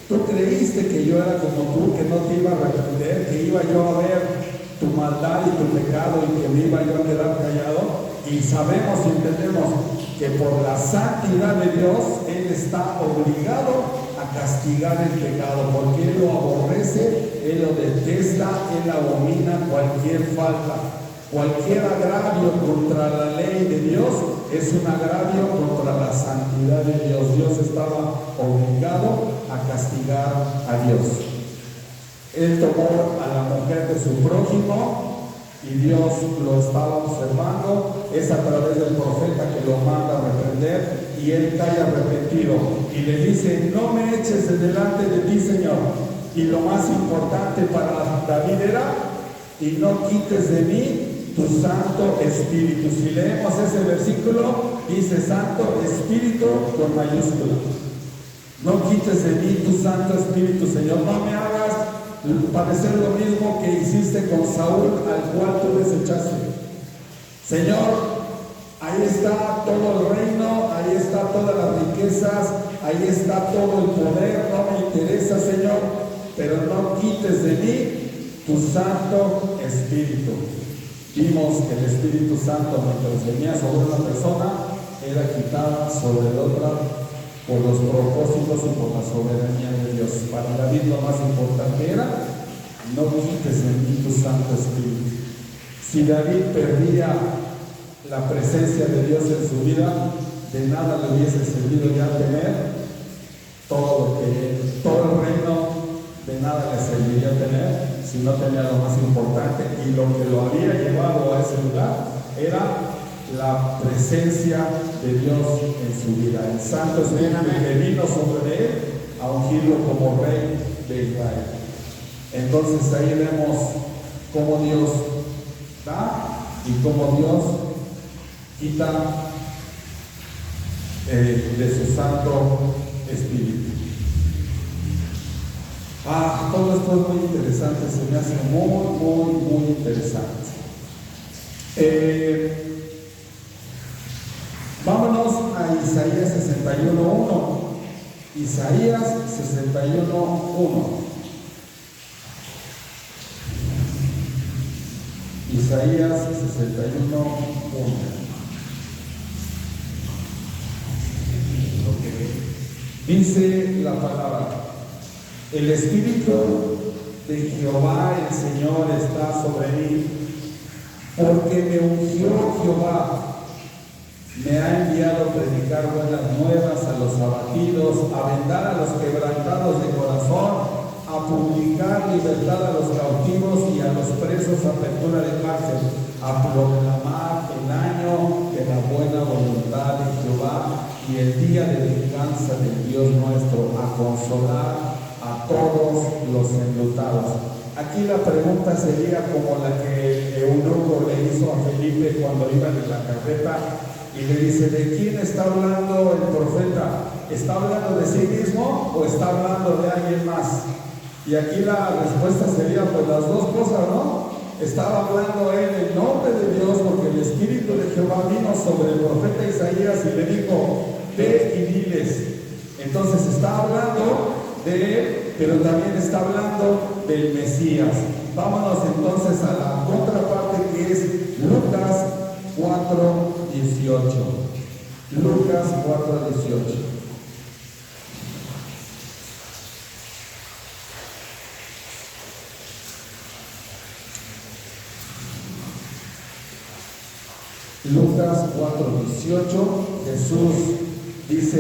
tú creíste que yo era como tú, que no te iba a reprender, que iba yo a ver tu maldad y tu pecado y que me iba yo a quedar callado. Y sabemos y entendemos que por la santidad de Dios, Él está obligado a castigar el pecado, porque Él lo aborrece, Él lo detesta, Él abomina cualquier falta. Cualquier agravio contra la ley de Dios es un agravio contra la santidad de Dios. Dios estaba obligado a castigar a Dios. Él tomó a la mujer de su prójimo y Dios lo estaba observando. Es a través del profeta que lo manda a reprender y él cae arrepentido y le dice: no me eches de delante de ti, Señor. Y lo más importante para David era: y no quites de mí tu Santo Espíritu. Si leemos ese versículo, dice Santo Espíritu con mayúscula. No quites de mí tu Santo Espíritu, Señor. No me hagas padecer lo mismo que hiciste con Saúl, al cual tú desechaste. Señor, ahí está todo el reino, ahí está todas las riquezas, ahí está todo el poder. No me interesa, Señor, pero no quites de mí tu Santo Espíritu. Vimos que el Espíritu Santo, mientras venía sobre una persona, era quitada sobre otra por los propósitos y por la soberanía de Dios. Para David lo más importante era: no quites de mí tu Santo Espíritu. Si David perdía la presencia de Dios en su vida, de nada le hubiese servido ya tener todo el reino, de nada le serviría tener si no tenía lo más importante, y lo que lo había llevado a ese lugar era la presencia de Dios en su vida. El Santo Espíritu que vino sobre él a ungirlo como rey de Israel. Entonces ahí vemos cómo Dios da y cómo Dios quita de su Santo Espíritu. Todo esto es muy interesante, se me hace muy interesante. Vámonos a Isaías 61:1. Isaías 61:1. Isaías 61:1. Dice la palabra: el Espíritu de Jehová el Señor está sobre mí, porque me ungió Jehová. Me ha enviado a predicar buenas nuevas a los abatidos, a vendar a los quebrantados de corazón, a publicar libertad a los cautivos y a los presos apertura de cárcel, a proclamar el año de la buena voluntad de Jehová y el día de venganza del Dios nuestro, a consolar a todos los enlutados. Aquí la pregunta sería como la que Eunuco le hizo a Felipe cuando iban en la carreta y le dice: ¿de quién está hablando el profeta? ¿Está hablando de sí mismo o está hablando de alguien más? Y aquí la respuesta sería: pues las dos cosas, ¿no? Estaba hablando él en nombre de Dios, porque el Espíritu de Jehová vino sobre el profeta Isaías y le dijo: ve y diles. Entonces está hablando de él, pero también está hablando del Mesías. Vámonos entonces a la contraparte, que es Lucas 4:18. Lucas 4:18. Lucas 4:18, Jesús dice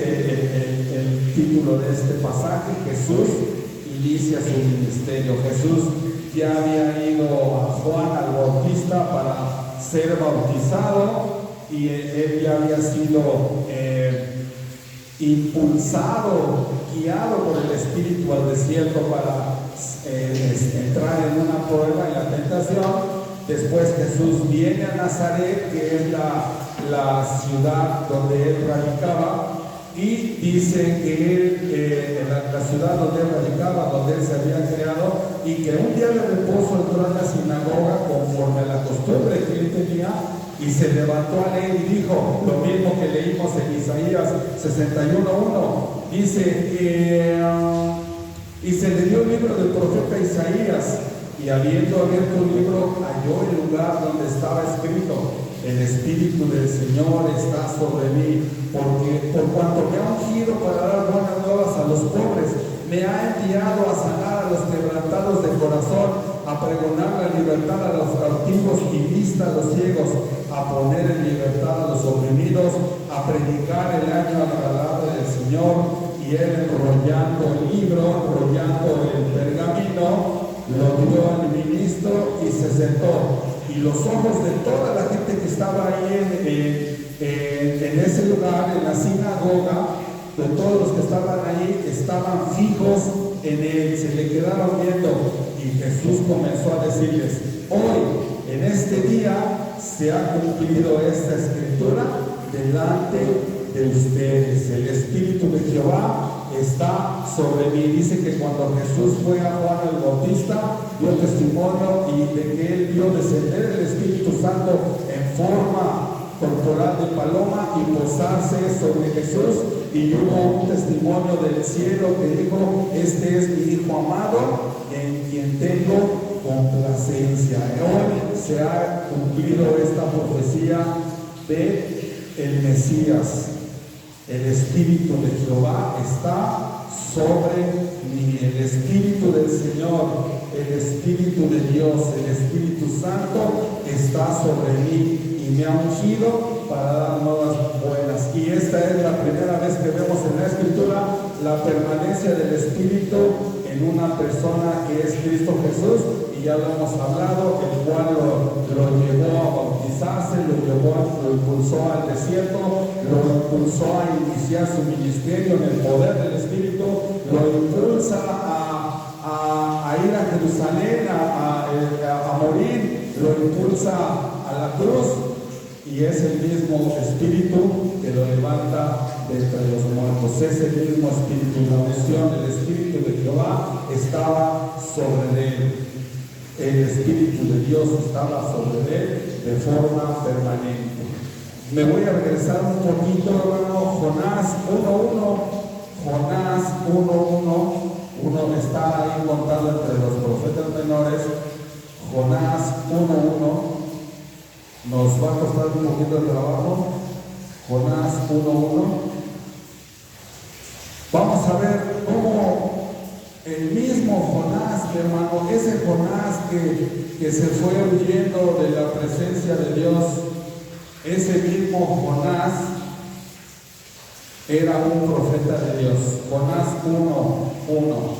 el título de este pasaje: Jesús inicia su ministerio. Jesús ya había ido a Juan al Bautista para ser bautizado, y él ya había sido impulsado, guiado por el Espíritu al desierto para entrar en una prueba, en la tentación. Después Jesús viene a Nazaret, que es la ciudad donde él radicaba, y dice que él, la ciudad donde él radicaba, donde él se había creado, y que un día de reposo entró en la sinagoga conforme a la costumbre que él tenía, y se levantó a leer y dijo lo mismo que leímos en Isaías 61:1. Dice, y se le dio el libro del profeta Isaías, y habiendo abierto el libro, halló el lugar donde estaba escrito: el Espíritu del Señor está sobre mí, porque por cuanto me ha ungido para dar buenas nuevas a los pobres, me ha enviado a sanar a los quebrantados de corazón, a pregonar la libertad a los cautivos y vista a los ciegos, a poner en libertad a los oprimidos, a predicar el año agradable del Señor. Y él, enrollando el libro, enrollando el pergamino, lo dio al ministro y se sentó. Y los ojos de toda la gente que estaba ahí en ese lugar, en la sinagoga, de todos los que estaban ahí, estaban fijos en él, se le quedaron viendo. Y Jesús comenzó a decirles: hoy, en este día, se ha cumplido esta escritura delante de ustedes. El Espíritu de Jehová está sobre mí. Dice que cuando Jesús fue a Juan el Bautista, dio testimonio y de que él vio descender el Espíritu Santo en forma corporal de paloma y posarse sobre Jesús, y hubo un testimonio del cielo que dijo: este es mi Hijo amado, en quien tengo complacencia. Hoy se ha cumplido esta profecía de el Mesías. El Espíritu de Jehová está sobre mí. El Espíritu del Señor, el Espíritu de Dios, el Espíritu Santo está sobre mí y me ha ungido para dar nuevas buenas. Y esta es la primera vez que vemos en la Escritura la permanencia del Espíritu en una persona que es Cristo Jesús, y ya lo hemos hablado, el cual lo llevó a bautizarse, lo impulsó al desierto, lo impulsó a iniciar su ministerio en el poder del Espíritu, lo impulsa a ir a Jerusalén, a morir, lo impulsa a la cruz, y es el mismo Espíritu que lo levanta de entre los muertos. Es el mismo Espíritu. La unción del Espíritu de Jehová estaba sobre él. El Espíritu de Dios estaba sobre él de forma permanente. Me voy a regresar un poquito, hermano. Jonás 1:1. Jonás 1:1. Uno está ahí contado entre los profetas menores. Jonás 1:1. Nos va a costar un poquito de trabajo. Jonás 1:1. Vamos a ver cómo el mismo Jonás, hermano, ese Jonás que se fue huyendo de la presencia de Dios, ese mismo Jonás era un profeta de Dios. Jonás 1:1,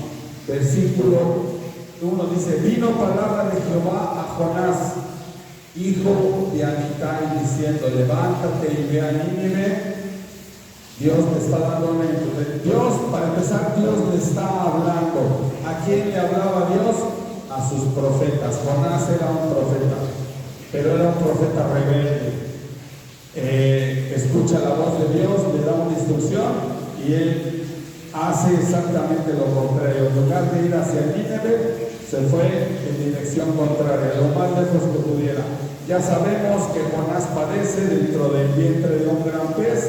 versículo 1 dice: vino palabra de Jehová a Jonás, hijo de Amitai, diciendo: levántate y ve a Nínive. Dios le está dando una instrucción. Dios, para empezar, Dios le está hablando. ¿A quién le hablaba Dios? A sus profetas. Jonás era un profeta, pero era un profeta rebelde. Escucha la voz de Dios, le da una instrucción y él hace exactamente lo contrario. En lugar de ir hacia Nínive, se fue en dirección contraria, lo más lejos que pudiera. Ya sabemos que Jonás padece dentro del vientre de un gran pez,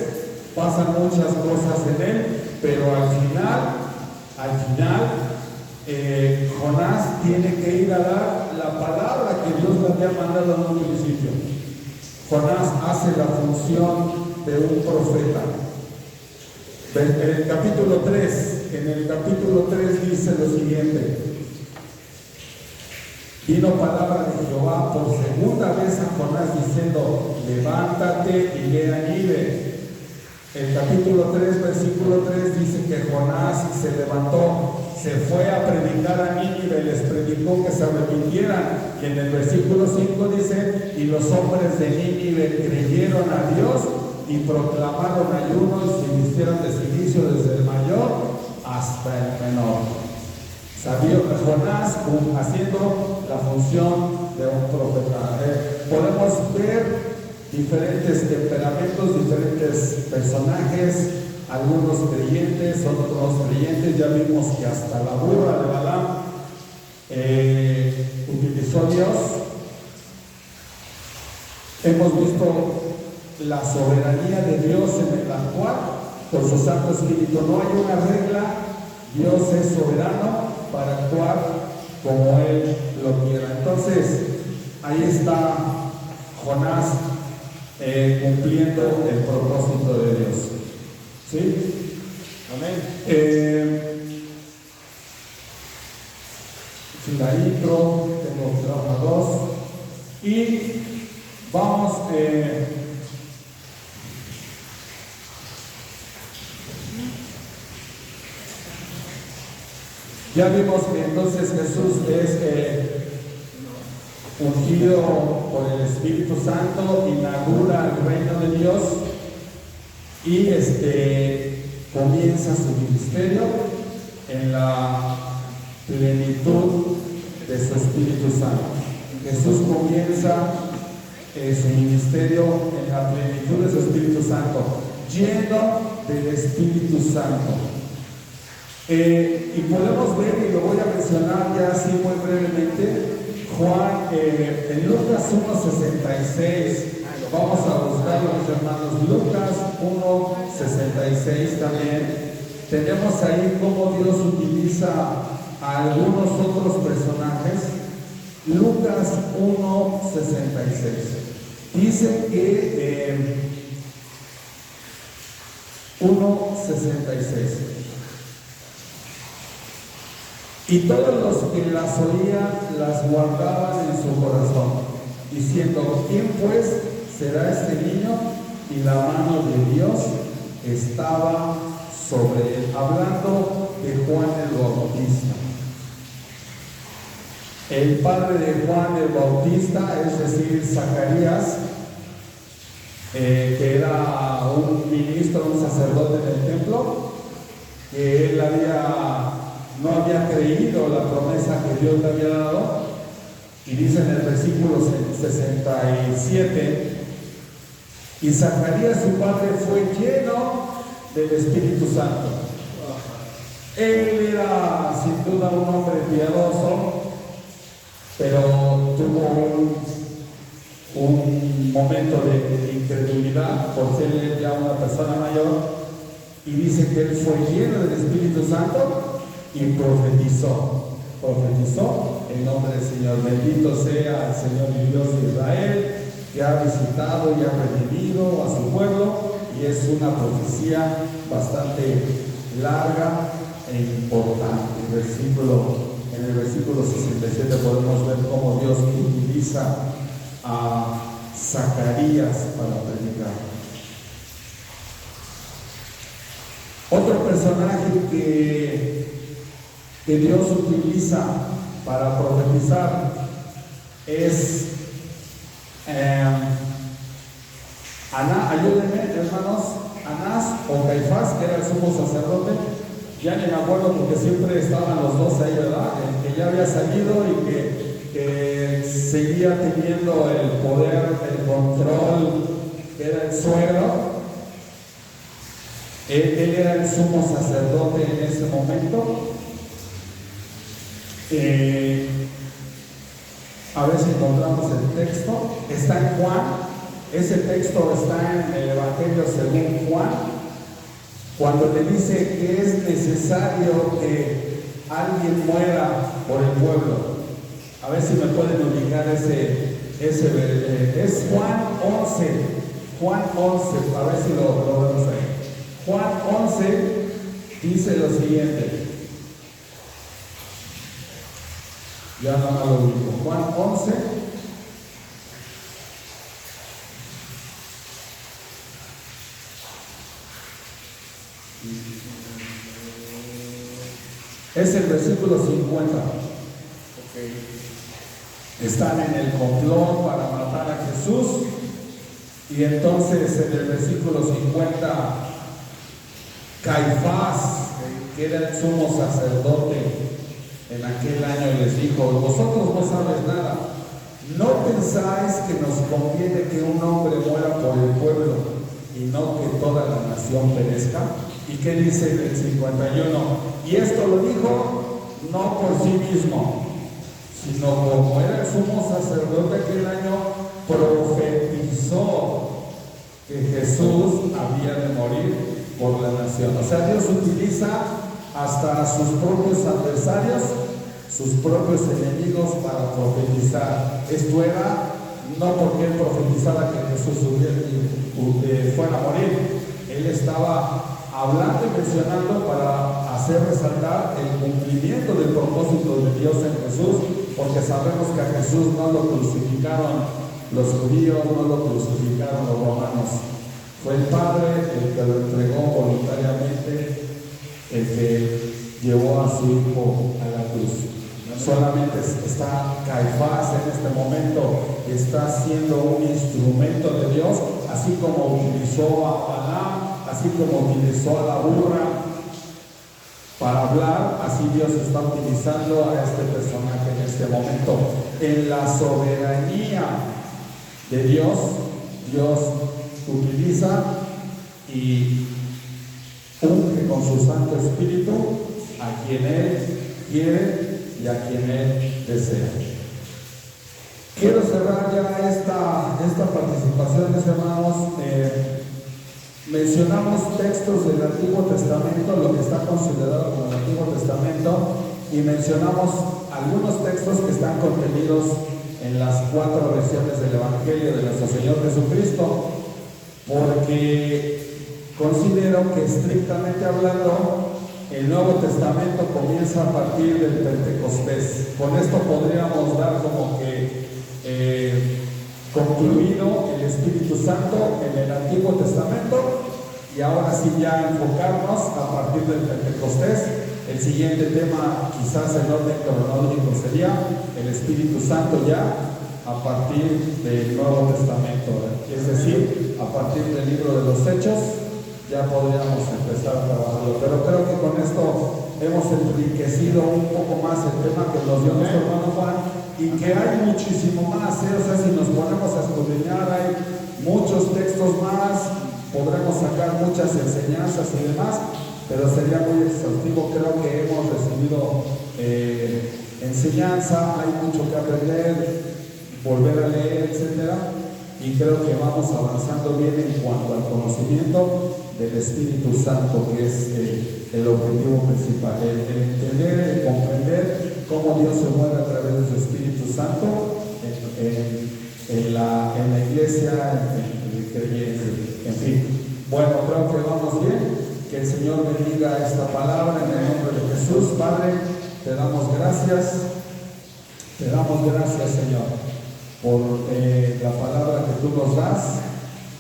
pasan muchas cosas en él, pero al final, Jonás tiene que ir a dar la palabra que Dios le había mandado en un principio. Jonás hace la función de un profeta. En el capítulo 3 dice lo siguiente: vino palabra de Jehová por segunda vez a Jonás diciendo: levántate y ve a Nínive. El capítulo 3, versículo 3 dice que Jonás se levantó, se fue a predicar a Nínive, les predicó que se arrepintieran. Y en el versículo 5 dice: y los hombres de Nínive creyeron a Dios y proclamaron ayuno y se vistieron de silicio desde el mayor hasta el menor. Sabía Jonás haciendo la función de un profeta. Podemos ver diferentes temperamentos, diferentes personajes, algunos creyentes, otros creyentes. Ya vimos que hasta la burra de Balaam utilizó Dios. Hemos visto la soberanía de Dios en el actuar con su Santo Espíritu. No hay una regla, Dios es soberano para actuar como Él lo quiera. Entonces, ahí está Jonás cumpliendo el propósito de Dios. ¿Sí? Amén. La intro, tengo trama 2 y vamos ya vimos que entonces Jesús es ungido por el Espíritu Santo, inaugura el reino de Dios y comienza su ministerio en la plenitud de su Espíritu Santo. Jesús comienza su ministerio en la plenitud de su Espíritu Santo, lleno del Espíritu Santo. Y podemos ver, y lo voy a mencionar ya así muy brevemente, Juan, en Lucas 1:66, vamos a buscarlo, mis hermanos. Lucas 1:66 también. Tenemos ahí cómo Dios utiliza a algunos otros personajes. Lucas 1:66. Dice que 1:66. Y todos los que las oían las guardaban en su corazón, diciendo: ¿quién pues será este niño? Y la mano de Dios estaba sobre él. Hablando de Juan el Bautista. El padre de Juan el Bautista, es decir, Zacarías, que era un ministro, un sacerdote del templo, que él no había creído la promesa que Dios le había dado, y dice en el versículo 67: y Zacarías su padre fue lleno del Espíritu Santo. Él era sin duda un hombre piadoso, pero tuvo un momento de incredulidad por ser ya una persona mayor, y dice que él fue lleno del Espíritu Santo y profetizó en nombre del Señor. Bendito sea el Señor y Dios de Israel, que ha visitado y ha redimido a su pueblo. Y es una profecía bastante larga e importante. En el versículo 67 podemos ver cómo Dios utiliza a Zacarías para predicar. Otro personaje que Dios utiliza para profetizar es ayúdenme, hermanos, Anás o Caifás, que era el sumo sacerdote. Ya ni me acuerdo, porque siempre estaban los dos ahí, ¿verdad? El que ya había salido y que seguía teniendo el poder, el control, que era el suegro. Él era el sumo sacerdote en ese momento. A ver si encontramos el texto. Está en Juan. Ese texto está en el Evangelio según Juan, cuando le dice que es necesario que alguien muera por el pueblo. A ver si me pueden ubicar es Juan 11. Juan 11, a ver si lo vemos ahí. Juan 11 dice lo siguiente. Ya no lo ubico. Juan 11. Es el versículo 50. Están en el complot para matar a Jesús. Y entonces en el versículo 50, Caifás, que era el sumo sacerdote en aquel año, les dijo: vosotros no sabéis nada. ¿No pensáis que nos conviene que un hombre muera por el pueblo y no que toda la nación perezca? ¿Y qué dice en el 51? Y esto lo dijo no por sí mismo, sino como era el sumo sacerdote aquel año, profetizó que Jesús había de morir por la nación. O sea, Dios utiliza hasta a sus propios adversarios, sus propios enemigos para profetizar. Esto era no porque él profetizara que Jesús fuera a morir. Él estaba hablando y mencionando para hacer resaltar el cumplimiento del propósito de Dios en Jesús, porque sabemos que a Jesús no lo crucificaron los judíos, no lo crucificaron los romanos. Fue el Padre el que lo entregó voluntariamente, el que llevó a su Hijo a la cruz. Solamente está Caifás en este momento, que está siendo un instrumento de Dios, así como utilizó a Balaam, así como utilizó a la burra para hablar, así Dios está utilizando a este personaje en este momento. En la soberanía de Dios, Dios utiliza y unge con su Santo Espíritu a quien Él quiere y a quien Él desea. Quiero cerrar ya esta participación, mis hermanos. Mencionamos textos del Antiguo Testamento, lo que está considerado como el Antiguo Testamento, y mencionamos algunos textos que están contenidos en las 4 versiones del Evangelio de nuestro Señor Jesucristo, porque considero que, estrictamente hablando, el Nuevo Testamento comienza a partir del Pentecostés. Con esto podríamos dar como que concluido el Espíritu Santo en el Antiguo Testamento, y ahora sí ya enfocarnos a partir del Pentecostés. El siguiente tema, quizás en orden cronológico, sería el Espíritu Santo ya a partir del Nuevo Testamento, es decir, a partir del libro de los Hechos ya podríamos empezar a trabajarlo. Pero creo que con esto hemos enriquecido un poco más el tema que nos dio nuestro hermano Juan, y que hay muchísimo más, o sea, si nos ponemos a escudriñar, hay muchos textos más, podremos sacar muchas enseñanzas y demás, pero sería muy exhaustivo. Creo que hemos recibido enseñanza, hay mucho que aprender, volver a leer, etcétera, y creo que vamos avanzando bien en cuanto al conocimiento del Espíritu Santo, que es el objetivo principal, el entender, el comprender cómo Dios se mueve a través de su Espíritu Santo en la iglesia, en el creyente, en fin. Bueno, creo que vamos bien. Que el Señor bendiga esta palabra en el nombre de Jesús. Padre, te damos gracias, Señor, por la palabra que tú nos das,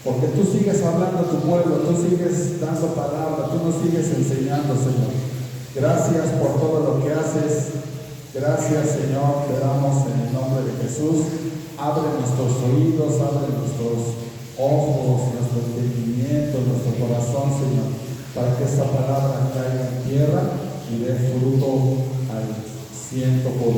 porque tú sigues hablando a tu pueblo, tú sigues dando palabra, tú nos sigues enseñando, Señor. Gracias por todo lo que haces. Gracias, Señor, te damos en el nombre de Jesús. Abre nuestros oídos, abre nuestros ojos, nuestro entendimiento, nuestro corazón, Señor, para que esta palabra caiga en tierra y dé fruto al 100 por 1.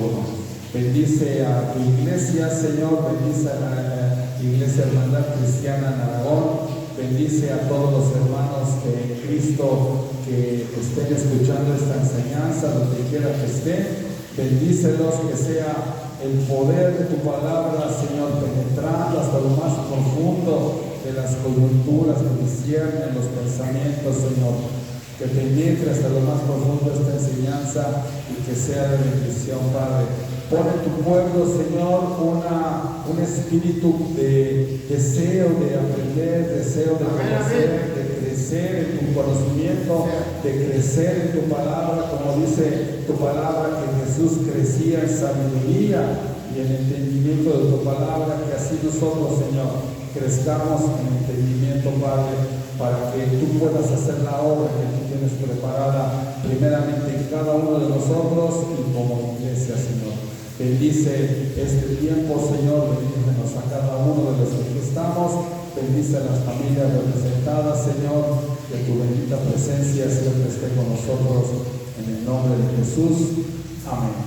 Bendice a tu iglesia, Señor, bendice a la Iglesia Hermandad Cristiana en Aragón, Bendice a todos los hermanos de Cristo que estén escuchando esta enseñanza, donde quiera que estén. Bendícelos, que sea el poder de tu palabra, Señor, penetrando hasta lo más profundo de las coyunturas que disciernen los pensamientos, Señor. Que penetre hasta lo más profundo esta enseñanza y que sea de bendición, Padre. Pon en tu pueblo, Señor, un espíritu de deseo de aprender, deseo de conocer, de crecer en tu conocimiento, de crecer en tu palabra, como dice tu palabra, que Jesús crecía en sabiduría y en entendimiento de tu palabra, que así nosotros, Señor, crezcamos en entendimiento, Padre, para que tú puedas hacer la obra que tú tienes preparada, primeramente en cada uno de nosotros y como iglesia, Señor. Bendice este tiempo, Señor, bendícenos a cada uno de los que aquí estamos, bendice a las familias representadas, Señor, que tu bendita presencia siempre esté con nosotros, en el nombre de Jesús. Amén.